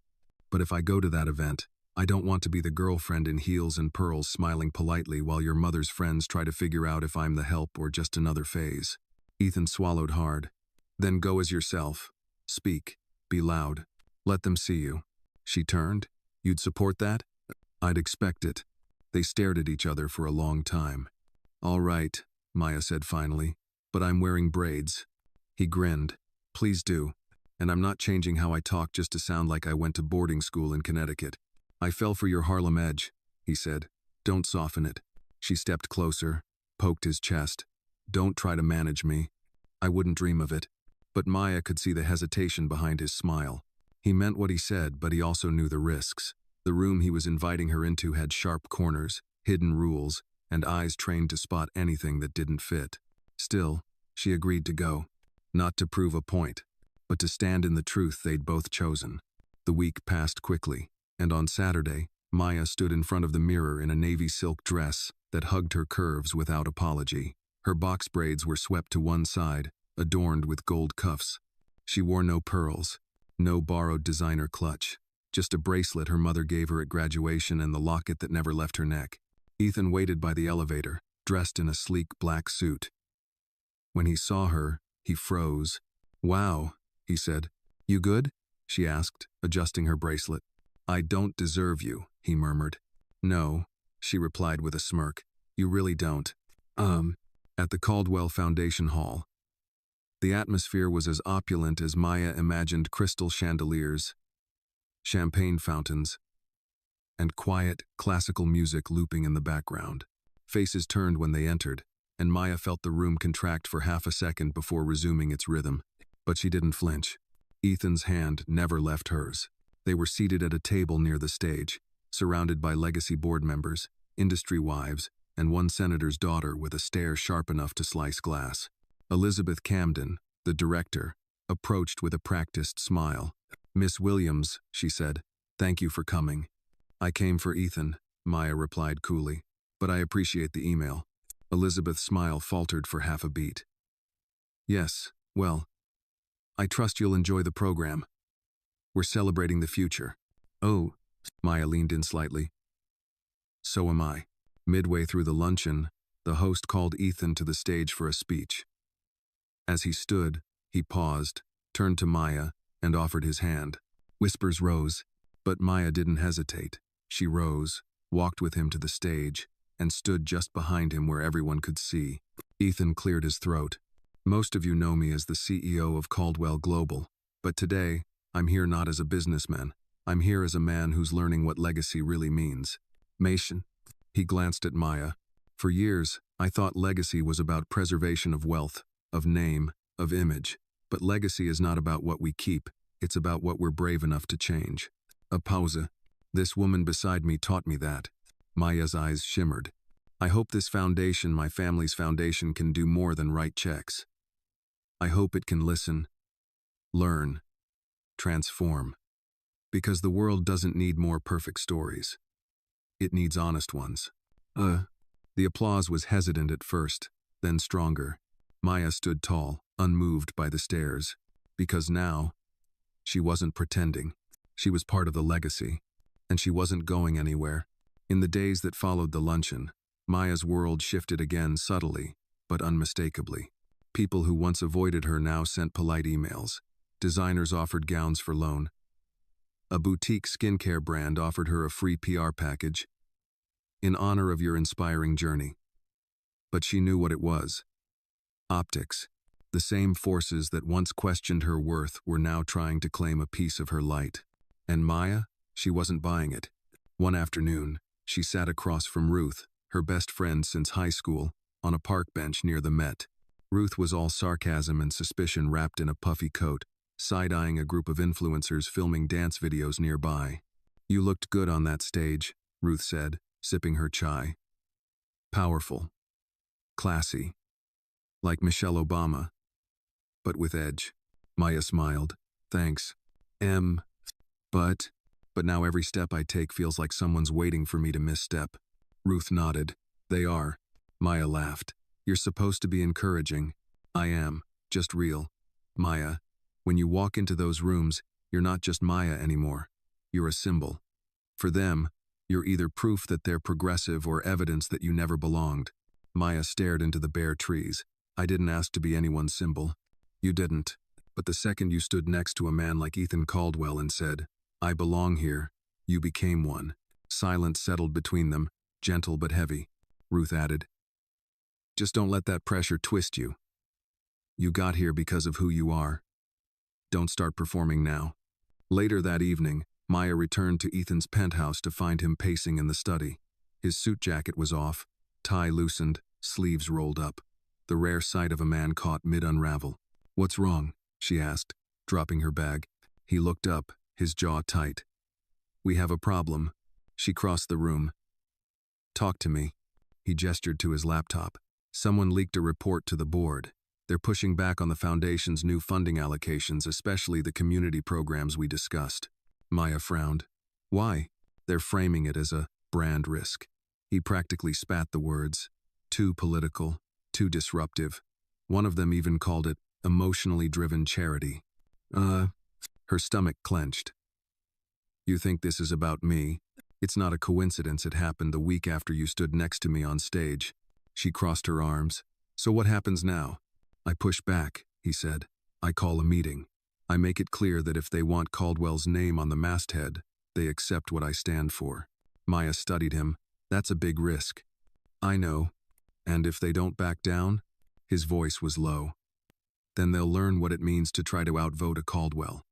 But if I go to that event, I don't want to be the girlfriend in heels and pearls smiling politely while your mother's friends try to figure out if I'm the help or just another phase." Ethan swallowed hard. "Then go as yourself. Speak. Be loud. Let them see you." She turned. "You'd support that?" I'd expect it. They stared at each other for a long time. All right, Maya said finally, but I'm wearing braids. He grinned. Please do. And I'm not changing how I talk just to sound like I went to boarding school in Connecticut. I fell for your Harlem edge, he said. Don't soften it. She stepped closer, poked his chest. Don't try to manage me. I wouldn't dream of it. But Maya could see the hesitation behind his smile. He meant what he said, but he also knew the risks. The room he was inviting her into had sharp corners, hidden rules, and eyes trained to spot anything that didn't fit. Still, she agreed to go. Not to prove a point, but to stand in the truth they'd both chosen. The week passed quickly, and on Saturday, Maya stood in front of the mirror in a navy silk dress that hugged her curves without apology. Her box braids were swept to one side, adorned with gold cuffs. She wore no pearls, no borrowed designer clutch, just a bracelet her mother gave her at graduation and the locket that never left her neck. Ethan waited by the elevator, dressed in a sleek black suit. When he saw her, he froze. Wow, he said. You good? She asked, adjusting her bracelet. I don't deserve you, he murmured. No, she replied with a smirk. You really don't. At the Caldwell Foundation Hall. The atmosphere was as opulent as Maya imagined: crystal chandeliers, champagne fountains, and quiet, classical music looping in the background. Faces turned when they entered, and Maya felt the room contract for half a second before resuming its rhythm. But she didn't flinch. Ethan's hand never left hers. They were seated at a table near the stage, surrounded by legacy board members, industry wives, and one senator's daughter with a stare sharp enough to slice glass. Elizabeth Camden, the director, approached with a practiced smile. Miss Williams, she said, thank you for coming. I came for Ethan, Maya replied coolly, but I appreciate the email. Elizabeth's smile faltered for half a beat. Yes, well, I trust you'll enjoy the program. We're celebrating the future. Oh, Maya leaned in slightly. So am I. Midway through the luncheon, the host called Ethan to the stage for a speech. As he stood, he paused, turned to Maya, and offered his hand. Whispers rose, but Maya didn't hesitate. She rose, walked with him to the stage, and stood just behind him where everyone could see. Ethan cleared his throat. Most of you know me as the CEO of Caldwell Global, but today, I'm here not as a businessman. I'm here as a man who's learning what legacy really means. Mason. He glanced at Maya. For years, I thought legacy was about preservation of wealth, of name, of image. But legacy is not about what we keep, it's about what we're brave enough to change. A pause. This woman beside me taught me that. Maya's eyes shimmered. I hope this foundation, my family's foundation, can do more than write checks. I hope it can listen, learn, transform. Because the world doesn't need more perfect stories. It needs honest ones. The applause was hesitant at first, then stronger. Maya stood tall, unmoved by the stares. Because now, she wasn't pretending. She was part of the legacy. And she wasn't going anywhere. In the days that followed the luncheon, Maya's world shifted again subtly, but unmistakably. People who once avoided her now sent polite emails. Designers offered gowns for loan. A boutique skincare brand offered her a free PR package. In honor of your inspiring journey. But she knew what it was. Optics. The same forces that once questioned her worth were now trying to claim a piece of her light. And Maya? She wasn't buying it. One afternoon, she sat across from Ruth, her best friend since high school, on a park bench near the Met. Ruth was all sarcasm and suspicion wrapped in a puffy coat, side-eyeing a group of influencers filming dance videos nearby. You looked good on that stage, Ruth said, sipping her chai. Powerful. Classy. Like Michelle Obama. But with edge. Maya smiled. Thanks. But now every step I take feels like someone's waiting for me to misstep. Ruth nodded. They are. Maya laughed. You're supposed to be encouraging. I am. Just real. Maya, when you walk into those rooms, you're not just Maya anymore. You're a symbol. For them, you're either proof that they're progressive or evidence that you never belonged. Maya stared into the bare trees. I didn't ask to be anyone's symbol. You didn't. But the second you stood next to a man like Ethan Caldwell and said, I belong here, you became one. Silence settled between them, gentle but heavy. Ruth added, "Just don't let that pressure twist you. You got here because of who you are. Don't start performing now." Later that evening, Maya returned to Ethan's penthouse to find him pacing in the study. His suit jacket was off, tie loosened, sleeves rolled up. The rare sight of a man caught mid-unravel. "What's wrong?" she asked, dropping her bag. He looked up, his jaw tight. "We have a problem." She crossed the room. "Talk to me." He gestured to his laptop. "Someone leaked a report to the board. They're pushing back on the foundation's new funding allocations, especially the community programs we discussed." Maya frowned. "Why?" "They're framing it as a brand risk." He practically spat the words. "Too political, too disruptive." One of them even called it emotionally driven charity. Her stomach clenched. "You think this is about me? It's not a coincidence it happened the week after you stood next to me on stage." She crossed her arms. "So what happens now?" "I push back," he said. "I call a meeting. I make it clear that if they want Caldwell's name on the masthead, they accept what I stand for." Maya studied him. "That's a big risk." "I know. And if they don't back down?" His voice was low. "Then they'll learn what it means to try to outvote a Caldwell."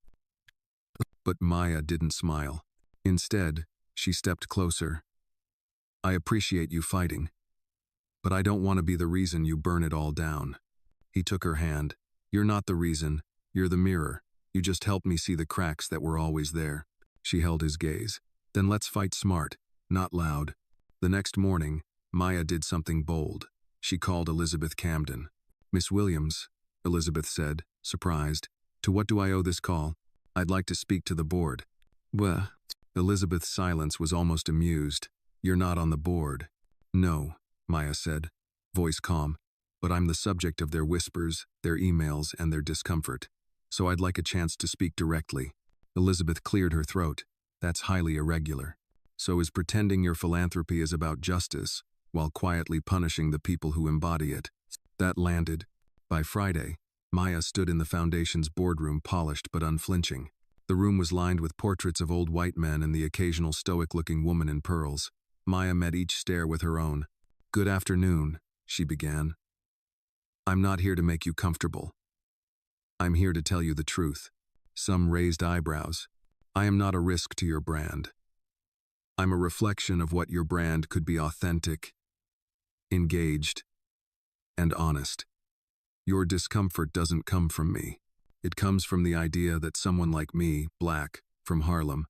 But Maya didn't smile. Instead, she stepped closer. "I appreciate you fighting, but I don't want to be the reason you burn it all down." He took her hand. "You're not the reason. You're the mirror. You just helped me see the cracks that were always there." She held his gaze. "Then let's fight smart, not loud." The next morning, Maya did something bold. She called Elizabeth Camden. "Miss Williams," Elizabeth said, surprised. "To what do I owe this call?" "I'd like to speak to the board." "Well," Elizabeth's silence was almost amused. "You're not on the board." "No," Maya said, voice calm. "But I'm the subject of their whispers, their emails, and their discomfort. So I'd like a chance to speak directly." Elizabeth cleared her throat. "That's highly irregular. So is pretending your philanthropy is about justice, while quietly punishing the people who embody it." That landed. By Friday, Maya stood in the foundation's boardroom, polished but unflinching. The room was lined with portraits of old white men and the occasional stoic-looking woman in pearls. Maya met each stare with her own. "Good afternoon," she began. "I'm not here to make you comfortable. I'm here to tell you the truth." Some raised eyebrows. "I am not a risk to your brand. I'm a reflection of what your brand could be: authentic, engaged, and honest. Your discomfort doesn't come from me. It comes from the idea that someone like me, black, from Harlem,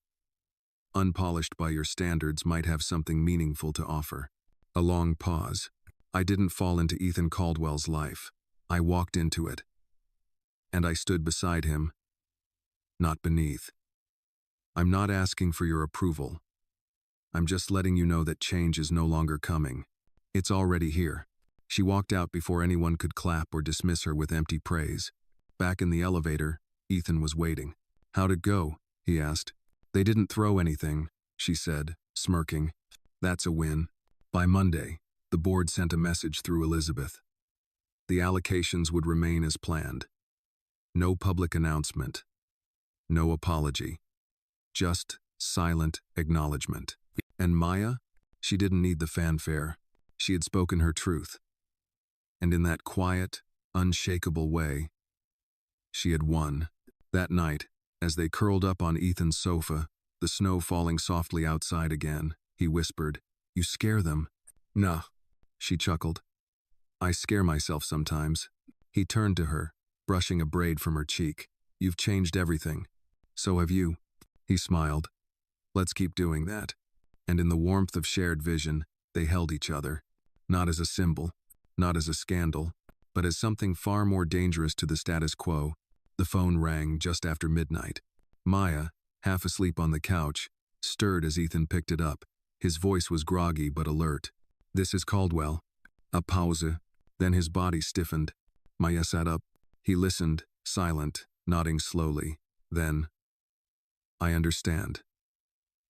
unpolished by your standards, might have something meaningful to offer." A long pause. "I didn't fall into Ethan Caldwell's life. I walked into it. And I stood beside him, not beneath. I'm not asking for your approval. I'm just letting you know that change is no longer coming. It's already here." She walked out before anyone could clap or dismiss her with empty praise. Back in the elevator, Ethan was waiting. "How'd it go?" he asked. "They didn't throw anything," she said, smirking. "That's a win." By Monday, the board sent a message through Elizabeth. The allocations would remain as planned. No public announcement. No apology. Just silent acknowledgement. And Maya? She didn't need the fanfare. She had spoken her truth. And in that quiet, unshakable way, she had won. That night, as they curled up on Ethan's sofa, the snow falling softly outside again, he whispered, "You scare them." "Nah," she chuckled. "I scare myself sometimes." He turned to her, brushing a braid from her cheek. "You've changed everything. So have you." He smiled. "Let's keep doing that." And in the warmth of shared vision, they held each other, not as a symbol, not as a scandal, but as something far more dangerous to the status quo. The phone rang just after midnight. Maya, half asleep on the couch, stirred as Ethan picked it up. His voice was groggy but alert. "This is Caldwell." A pause. Then his body stiffened. Maya sat up. He listened, silent, nodding slowly. Then, "I understand.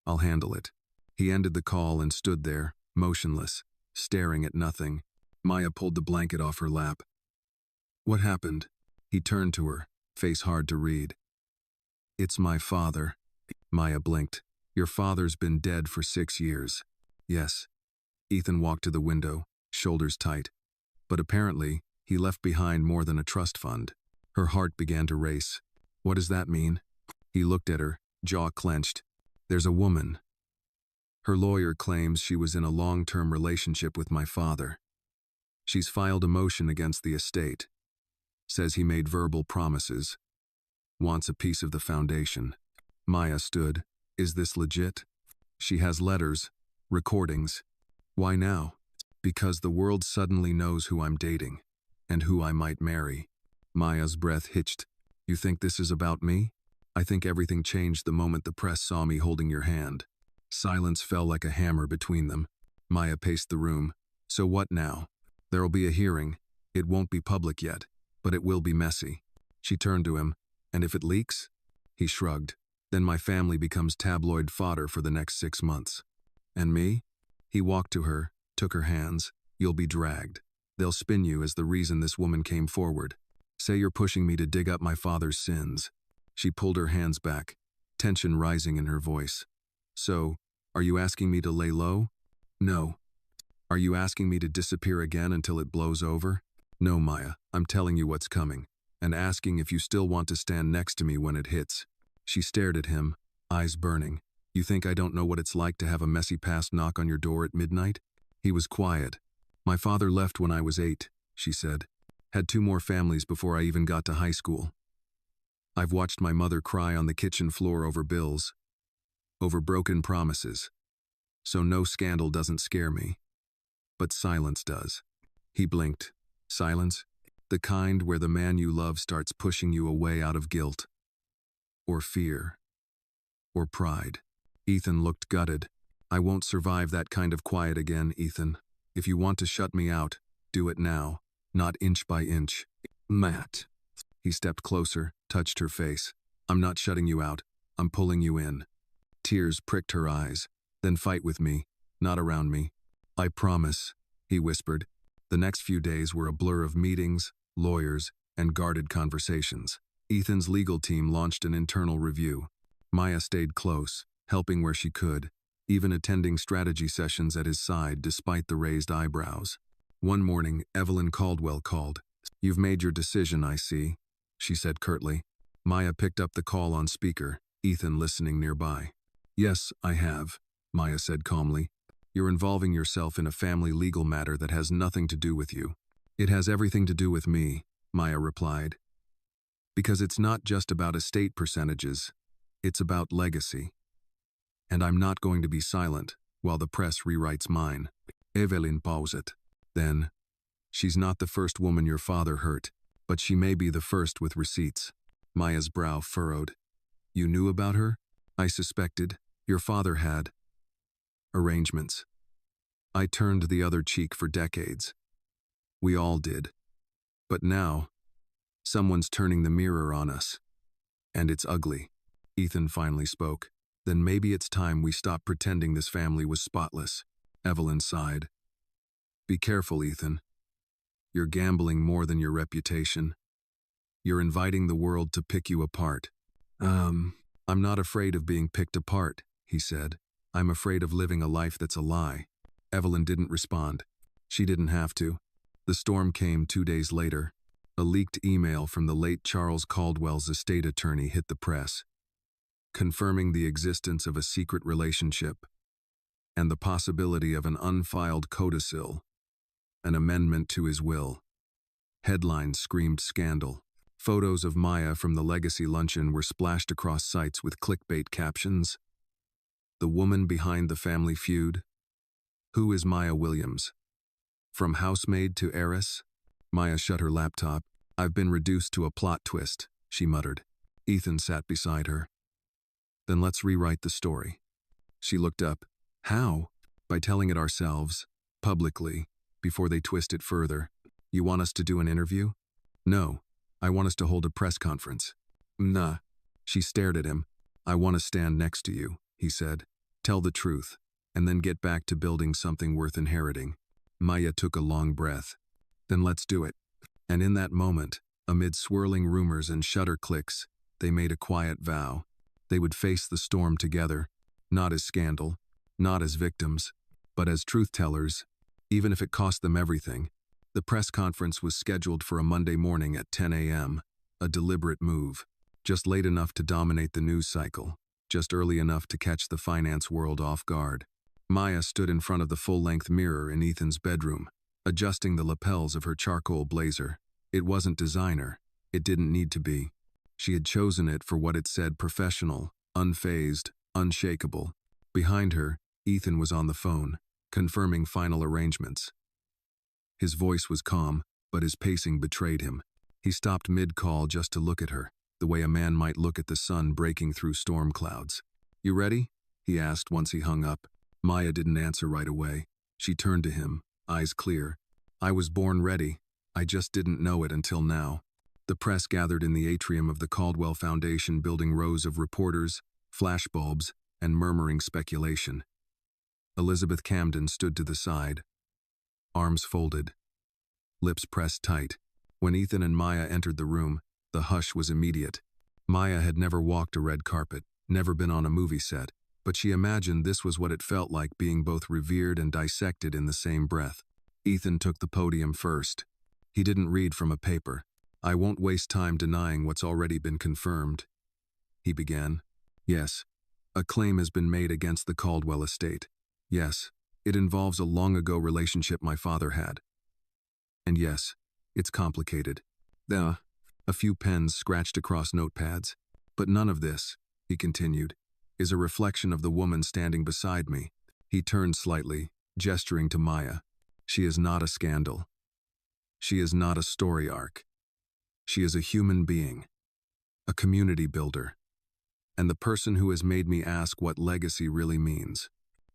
I'll handle it." He ended the call and stood there, motionless, staring at nothing. Maya pulled the blanket off her lap. "What happened?" He turned to her, face hard to read. "It's my father." Maya blinked. Your father's been dead for 6 years. Yes. Ethan walked to the window, shoulders tight. But apparently, he left behind more than a trust fund. Her heart began to race. What does that mean? He looked at her, jaw clenched. There's a woman. Her lawyer claims she was in a long-term relationship with my father. She's filed a motion against the estate. Says he made verbal promises. Wants a piece of the foundation. Maya stood. Is this legit? She has letters, recordings. Why now? Because the world suddenly knows who I'm dating, and who I might marry. Maya's breath hitched. You think this is about me? I think everything changed the moment the press saw me holding your hand. Silence fell like a hammer between them. Maya paced the room. So what now? There'll be a hearing. It won't be public yet, but it will be messy. She turned to him. And if it leaks? He shrugged. Then my family becomes tabloid fodder for the next 6 months. And me? He walked to her, took her hands. You'll be dragged. They'll spin you as the reason this woman came forward. Say you're pushing me to dig up my father's sins. She pulled her hands back, tension rising in her voice. So, are you asking me to lay low? No. Are you asking me to disappear again until it blows over? No, Maya, I'm telling you what's coming, and asking if you still want to stand next to me when it hits. She stared at him, eyes burning. You think I don't know what it's like to have a messy past knock on your door at midnight? He was quiet. My father left when I was 8, she said. Had 2 more families before I even got to high school. I've watched my mother cry on the kitchen floor over bills, over broken promises. So no scandal doesn't scare me. But silence does. He blinked. Silence? The kind where the man you love starts pushing you away out of guilt. Or fear. Or pride. Ethan looked gutted. I won't survive that kind of quiet again, Ethan. If you want to shut me out, do it now, not inch by inch. Matt. He stepped closer, touched her face. I'm not shutting you out. I'm pulling you in. Tears pricked her eyes. Then fight with me, not around me. I promise, he whispered. The next few days were a blur of meetings, lawyers, and guarded conversations. Ethan's legal team launched an internal review. Maya stayed close, helping where she could, even attending strategy sessions at his side despite the raised eyebrows. One morning, Evelyn Caldwell called. You've made your decision, I see, she said curtly. Maya picked up the call on speaker, Ethan listening nearby. Yes, I have, Maya said calmly. You're involving yourself in a family legal matter that has nothing to do with you. It has everything to do with me, Maya replied. Because it's not just about estate percentages, it's about legacy. And I'm not going to be silent while the press rewrites mine. Evelyn paused. Then, she's not the first woman your father hurt, but she may be the first with receipts. Maya's brow furrowed. You knew about her? I suspected. Your father had. Arrangements. I turned the other cheek for decades. We all did. But now, someone's turning the mirror on us. And it's ugly. Ethan finally spoke. Then maybe it's time we stop pretending this family was spotless. Evelyn sighed. Be careful, Ethan. You're gambling more than your reputation. You're inviting the world to pick you apart. I'm not afraid of being picked apart, he said. I'm afraid of living a life that's a lie. Evelyn didn't respond. She didn't have to. The storm came 2 days later. A leaked email from the late Charles Caldwell's estate attorney hit the press, confirming the existence of a secret relationship and the possibility of an unfiled codicil, an amendment to his will. Headlines screamed scandal. Photos of Maya from the legacy luncheon were splashed across sites with clickbait captions. The woman behind the family feud? Who is Maya Williams? From housemaid to heiress? Maya shut her laptop. I've been reduced to a plot twist, she muttered. Ethan sat beside her. Then let's rewrite the story. She looked up. How? By telling it ourselves, publicly, before they twist it further. You want us to do an interview? No. I want us to hold a press conference. Nah. She stared at him. I want to stand next to you, he said. Tell the truth, and then get back to building something worth inheriting. Maya took a long breath. Then let's do it. And in that moment, amid swirling rumors and shutter clicks, they made a quiet vow. They would face the storm together, Not as scandal, not as victims, but as truth-tellers, even if it cost them everything. The press conference was scheduled for a Monday morning at 10 a.m., a deliberate move, just late enough to dominate the news cycle, just early enough to catch the finance world off guard. Maya stood in front of the full-length mirror in Ethan's bedroom, adjusting the lapels of her charcoal blazer. It wasn't designer. It didn't need to be. She had chosen it for what it said: professional, unfazed, unshakable. Behind her, Ethan was on the phone, confirming final arrangements. His voice was calm, but his pacing betrayed him. He stopped mid-call just to look at her, the way a man might look at the sun breaking through storm clouds. "You ready?" he asked once he hung up. Maya didn't answer right away. She turned to him, eyes clear. "I was born ready. I just didn't know it until now." The press gathered in the atrium of the Caldwell Foundation building, rows of reporters, flashbulbs, and murmuring speculation. Elizabeth Camden stood to the side, arms folded, lips pressed tight. When Ethan and Maya entered the room, the hush was immediate. Maya had never walked a red carpet, never been on a movie set, but she imagined this was what it felt like, being both revered and dissected in the same breath. Ethan took the podium first. He didn't read from a paper. "I won't waste time denying what's already been confirmed," he began. "Yes, a claim has been made against the Caldwell estate. Yes, it involves a long-ago relationship my father had. And yes, it's complicated. A few pens scratched across notepads. But none of this," he continued, "is a reflection of the woman standing beside me." He turned slightly, gesturing to Maya. "She is not a scandal. She is not a story arc. She is a human being, a community builder, and the person who has made me ask what legacy really means."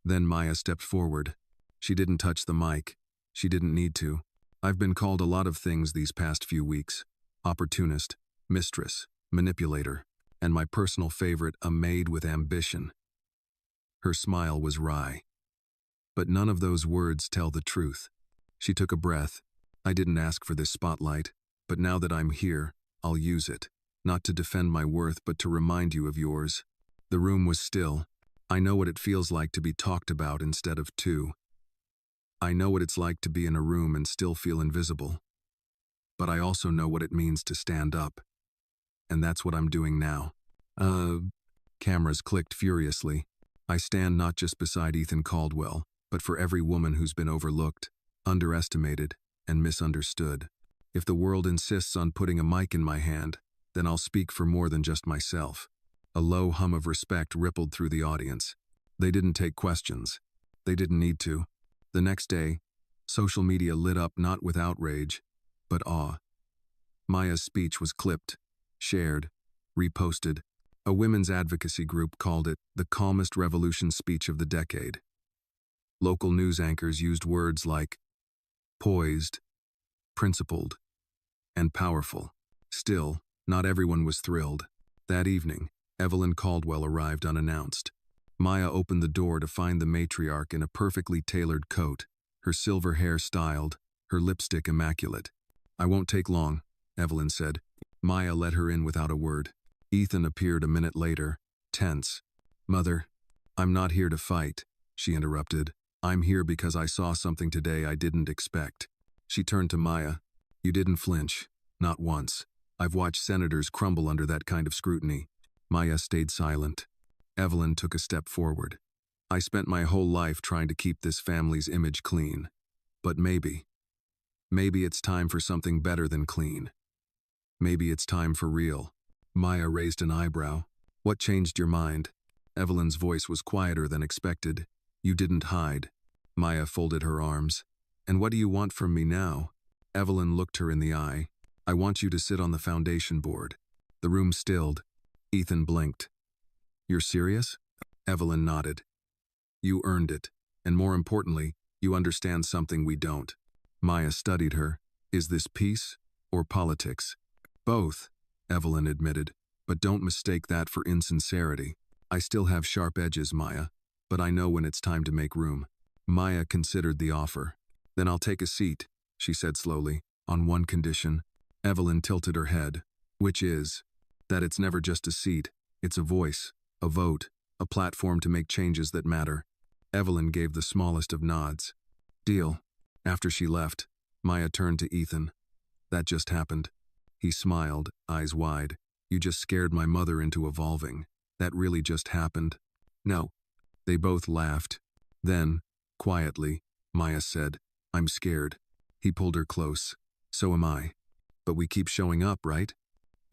Then Maya stepped forward. She didn't touch the mic. She didn't need to. "I've been called a lot of things these past few weeks. Opportunist, mistress, manipulator, and my personal favorite, a maid with ambition." Her smile was wry. "But none of those words tell the truth." She took a breath. "I didn't ask for this spotlight, but now that I'm here, I'll use it. Not to defend my worth, but to remind you of yours." The room was still. "I know what it feels like to be talked about instead of to. I know what it's like to be in a room and still feel invisible. But I also know what it means to stand up. And that's what I'm doing now." Cameras clicked furiously. "I stand not just beside Ethan Caldwell, but for every woman who's been overlooked, underestimated, and misunderstood. If the world insists on putting a mic in my hand, then I'll speak for more than just myself." A low hum of respect rippled through the audience. They didn't take questions. They didn't need to. The next day, social media lit up not with outrage, but awe. Maya's speech was clipped, shared, reposted. A women's advocacy group called it the calmest revolution speech of the decade. Local news anchors used words like poised, principled, and powerful. Still, not everyone was thrilled. That evening, Evelyn Caldwell arrived unannounced. Maya opened the door to find the matriarch in a perfectly tailored coat, her silver hair styled, her lipstick immaculate. "I won't take long," Evelyn said. Maya let her in without a word. Ethan appeared a minute later, tense. "Mother, I'm not here to fight," she interrupted. "I'm here because I saw something today I didn't expect." She turned to Maya. "You didn't flinch, not once. I've watched senators crumble under that kind of scrutiny." Maya stayed silent. Evelyn took a step forward. "I spent my whole life trying to keep this family's image clean. But maybe it's time for something better than clean. Maybe it's time for real." Maya raised an eyebrow. "What changed your mind?" Evelyn's voice was quieter than expected. "You didn't hide." Maya folded her arms. "And what do you want from me now?" Evelyn looked her in the eye. "I want you to sit on the foundation board." The room stilled. Ethan blinked. "You're serious?" Evelyn nodded. "You earned it. And more importantly, you understand something we don't." Maya studied her. "Is this peace or politics?" "Both," Evelyn admitted. "But don't mistake that for insincerity. I still have sharp edges, Maya, but I know when it's time to make room." Maya considered the offer. "Then I'll take a seat," she said slowly, "on one condition." Evelyn tilted her head. "Which is?" "That it's never just a seat. It's a voice, a vote, a platform to make changes that matter. Evelyn gave the smallest of nods. Deal. After she left, Maya turned to Ethan. That just happened. He smiled, eyes wide. You just scared my mother into evolving. That really just happened. No. They both laughed. Then, quietly, Maya said, I'm scared. He pulled her close. So am I. But we keep showing up, right?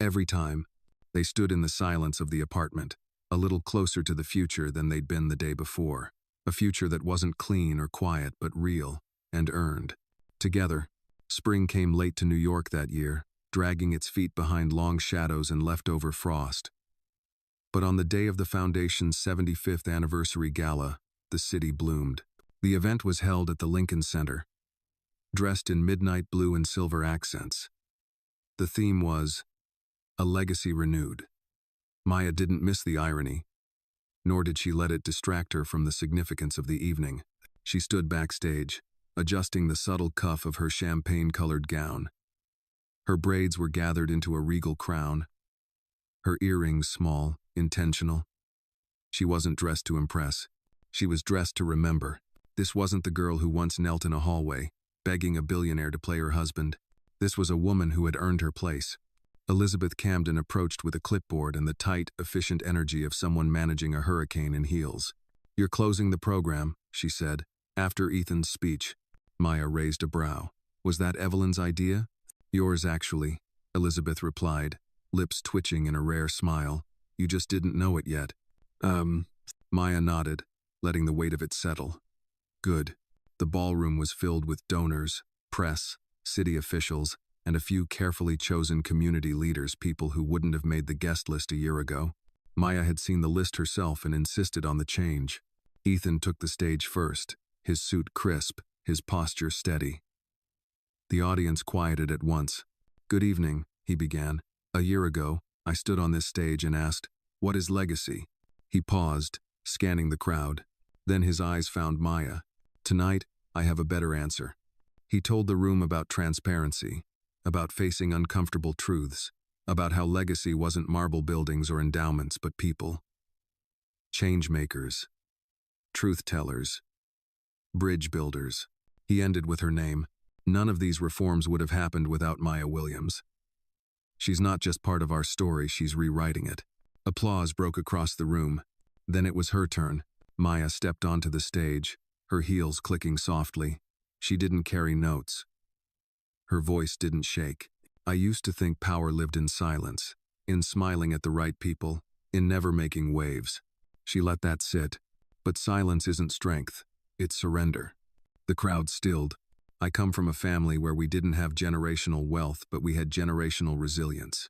Every time. They stood in the silence of the apartment, a little closer to the future than they'd been the day before. A future that wasn't clean or quiet, but real and earned. Together, spring came late to New York that year, dragging its feet behind long shadows and leftover frost. But on the day of the Foundation's 75th anniversary gala, the city bloomed. The event was held at the Lincoln Center, dressed in midnight blue and silver accents. The theme was, A Legacy Renewed. Maya didn't miss the irony, nor did she let it distract her from the significance of the evening. She stood backstage, adjusting the subtle cuff of her champagne-colored gown. Her braids were gathered into a regal crown, her earrings small, intentional. She wasn't dressed to impress. She was dressed to remember. This wasn't the girl who once knelt in a hallway, begging a billionaire to play her husband. This was a woman who had earned her place. Elizabeth Camden approached with a clipboard and the tight, efficient energy of someone managing a hurricane in heels. You're closing the program, she said. After Ethan's speech, Maya raised a brow. Was that Evelyn's idea? Yours, actually, Elizabeth replied, lips twitching in a rare smile. You just didn't know it yet. Maya nodded, letting the weight of it settle. Good. The ballroom was filled with donors, press, city officials, and a few carefully chosen community leaders, people who wouldn't have made the guest list a year ago. Maya had seen the list herself and insisted on the change. Ethan took the stage first, his suit crisp, his posture steady. The audience quieted at once. Good evening, he began. A year ago, I stood on this stage and asked, what is legacy? He paused, scanning the crowd. Then his eyes found Maya. Tonight, I have a better answer. He told the room about transparency, about facing uncomfortable truths, about how legacy wasn't marble buildings or endowments but people. Change makers, truth tellers, bridge builders. He ended with her name. None of these reforms would have happened without Maya Williams. She's not just part of our story, she's rewriting it. Applause broke across the room. Then it was her turn. Maya stepped onto the stage, her heels clicking softly. She didn't carry notes. Her voice didn't shake. I used to think power lived in silence, in smiling at the right people, in never making waves. She let that sit. But silence isn't strength, it's surrender. The crowd stilled. I come from a family where we didn't have generational wealth, but we had generational resilience.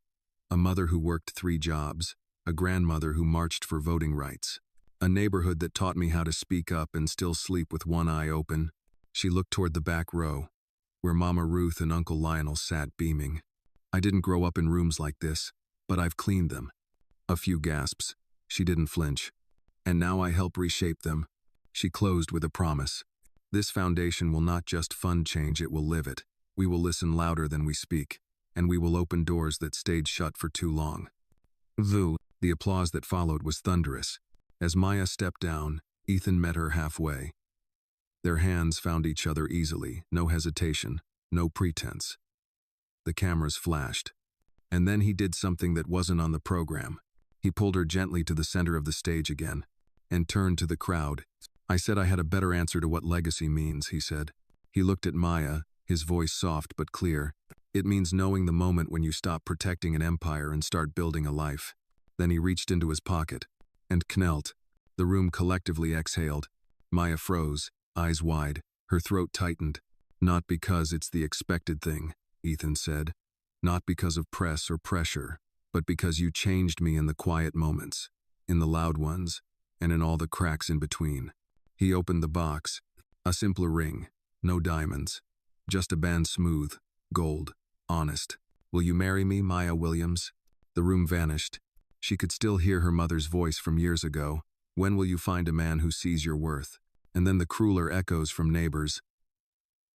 A mother who worked 3 jobs, a grandmother who marched for voting rights, a neighborhood that taught me how to speak up and still sleep with one eye open. She looked toward the back row, where Mama Ruth and Uncle Lionel sat beaming. I didn't grow up in rooms like this, but I've cleaned them. A few gasps. She didn't flinch. And now I help reshape them. She closed with a promise. This foundation will not just fund change, it will live it. We will listen louder than we speak, and we will open doors that stayed shut for too long. The applause that followed was thunderous. As Maya stepped down, Ethan met her halfway. Their hands found each other easily, no hesitation, no pretense. The cameras flashed. And then he did something that wasn't on the program. He pulled her gently to the center of the stage again, and turned to the crowd. I said I had a better answer to what legacy means, he said. He looked at Maya, his voice soft but clear. It means knowing the moment when you stop protecting an empire and start building a life. Then he reached into his pocket and knelt. The room collectively exhaled. Maya froze, eyes wide, her throat tightened. Not because it's the expected thing, Ethan said. Not because of press or pressure, but because you changed me in the quiet moments, in the loud ones, and in all the cracks in between. He opened the box. A simpler ring, no diamonds, just a band smooth, gold, honest. Will you marry me, Maya Williams? The room vanished. She could still hear her mother's voice from years ago. When will you find a man who sees your worth? And then the crueler echoes from neighbors.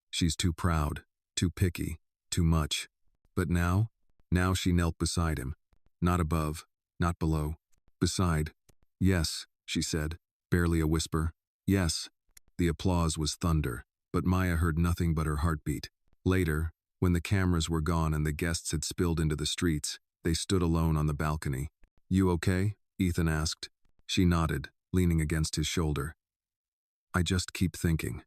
She's too proud, too picky, too much. But now she knelt beside him. Not above, not below. Beside. Yes, she said, barely a whisper. Yes. The applause was thunder, but Maya heard nothing but her heartbeat. Later, when the cameras were gone and the guests had spilled into the streets, they stood alone on the balcony. You okay? Ethan asked. She nodded, leaning against his shoulder. I just keep thinking.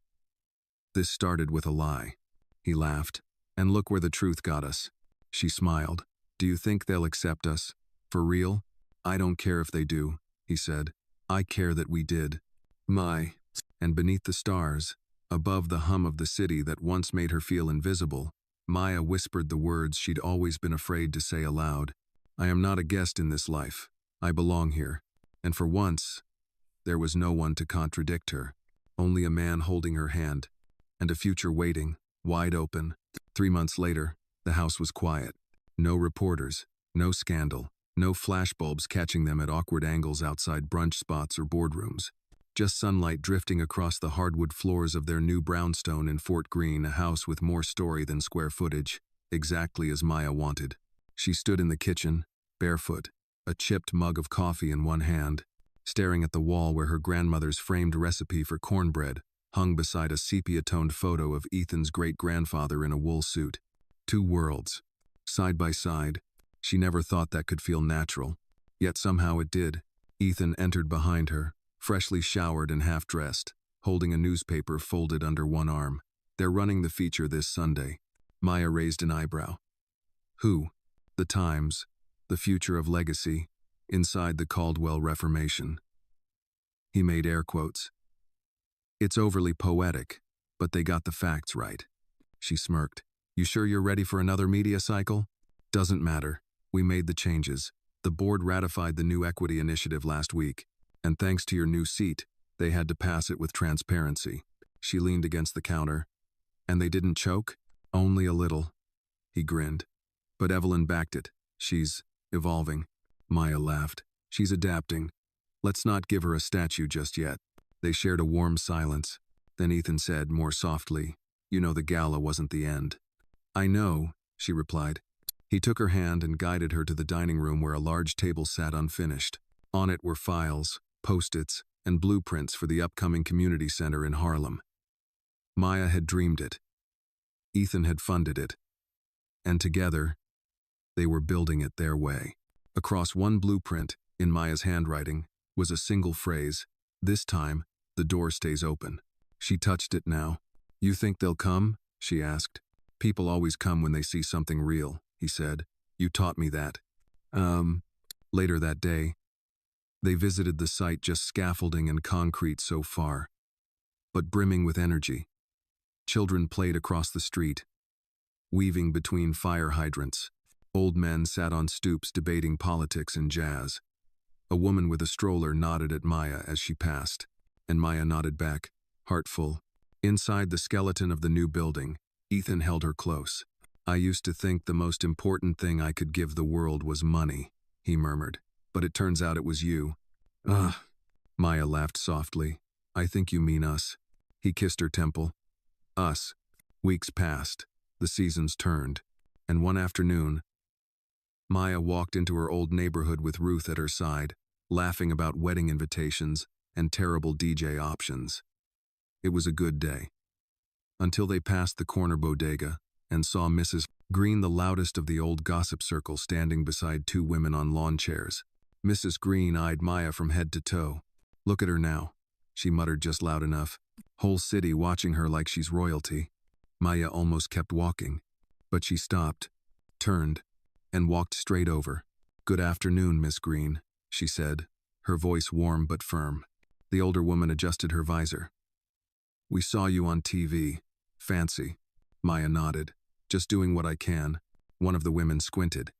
This started with a lie. He laughed. And look where the truth got us. She smiled. Do you think they'll accept us? For real? I don't care if they do, he said. I care that we did. And beneath the stars, above the hum of the city that once made her feel invisible, Maya whispered the words she'd always been afraid to say aloud. I am not a guest in this life. I belong here. And for once, there was no one to contradict her. Only a man holding her hand, and a future waiting, wide open. 3 months later, the house was quiet. No reporters, no scandal, no flashbulbs catching them at awkward angles outside brunch spots or boardrooms. Just sunlight drifting across the hardwood floors of their new brownstone in Fort Greene, a house with more story than square footage, exactly as Maya wanted. She stood in the kitchen, barefoot, a chipped mug of coffee in one hand, staring at the wall where her grandmother's framed recipe for cornbread hung beside a sepia-toned photo of Ethan's great-grandfather in a wool suit. 2 worlds, side by side. She never thought that could feel natural, yet somehow it did. Ethan entered behind her, freshly showered and half-dressed, holding a newspaper folded under one arm. They're running the feature this Sunday. Maya raised an eyebrow. Who? The Times. The future of legacy. Inside the Caldwell Reformation. He made air quotes. It's overly poetic, but they got the facts right. She smirked. You sure you're ready for another media cycle? Doesn't matter. We made the changes. The board ratified the new equity initiative last week, and thanks to your new seat, they had to pass it with transparency. She leaned against the counter. And they didn't choke? Only a little. He grinned. But Evelyn backed it. She's evolving. Maya laughed. She's adapting. Let's not give her a statue just yet. They shared a warm silence. Then Ethan said, more softly, You know the gala wasn't the end. I know, she replied. He took her hand and guided her to the dining room where a large table sat unfinished. On it were files, post-its, and blueprints for the upcoming community center in Harlem. Maya had dreamed it. Ethan had funded it. And together, they were building it their way. Across one blueprint, in Maya's handwriting, was a single phrase. This time, the door stays open. She touched it now. You think they'll come? She asked. People always come when they see something real, he said. You taught me that. Later that day, they visited the site, just scaffolding and concrete so far, but brimming with energy. Children played across the street, weaving between fire hydrants. Old men sat on stoops debating politics and jazz. A woman with a stroller nodded at Maya as she passed, and Maya nodded back, heartful. Inside the skeleton of the new building, Ethan held her close. I used to think the most important thing I could give the world was money, he murmured. But it turns out it was you. Ugh. Maya laughed softly. I think you mean us. He kissed her temple. Us. Weeks passed. The seasons turned. And one afternoon, Maya walked into her old neighborhood with Ruth at her side, laughing about wedding invitations and terrible DJ options. It was a good day. Until they passed the corner bodega and saw Mrs. Green, the loudest of the old gossip circle, standing beside 2 women on lawn chairs. Mrs. Green eyed Maya from head to toe. Look at her now, she muttered just loud enough. Whole city watching her like she's royalty. Maya almost kept walking, but she stopped, turned, and walked straight over. Good afternoon, Miss Green, she said, her voice warm but firm. The older woman adjusted her visor. We saw you on TV. Fancy. Maya nodded. Just doing what I can. One of the women squinted.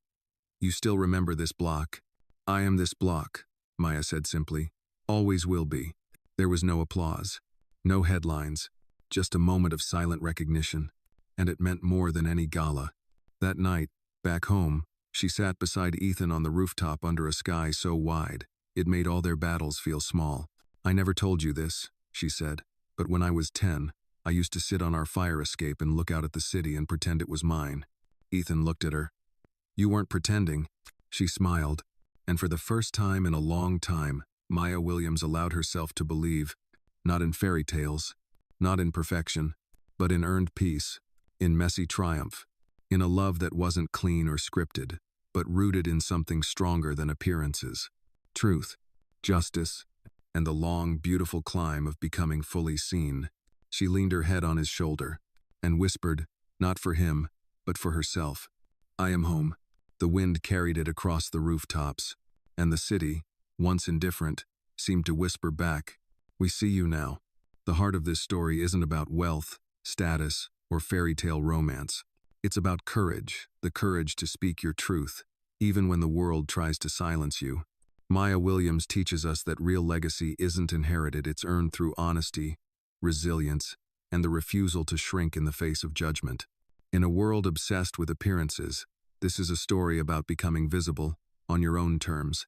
You still remember this block? I am this block, Maya said simply. Always will be. There was no applause. No headlines. Just a moment of silent recognition. And it meant more than any gala. That night, back home, she sat beside Ethan on the rooftop under a sky so wide, it made all their battles feel small. I never told you this, she said, but when I was 10, I used to sit on our fire escape and look out at the city and pretend it was mine. Ethan looked at her. You weren't pretending. She smiled, and for the first time in a long time, Maya Williams allowed herself to believe, not in fairy tales, not in perfection, but in earned peace, in messy triumph, in a love that wasn't clean or scripted, but rooted in something stronger than appearances: truth, justice, and the long, beautiful climb of becoming fully seen. She leaned her head on his shoulder and whispered, not for him, but for herself, "I am home." The wind carried it across the rooftops, and the city, once indifferent, seemed to whisper back, "We see you now." The heart of this story isn't about wealth, status, or fairy tale romance. It's about courage, the courage to speak your truth, even when the world tries to silence you. Maya Williams teaches us that real legacy isn't inherited, it's earned through honesty, resilience, and the refusal to shrink in the face of judgment. In a world obsessed with appearances, this is a story about becoming visible, on your own terms,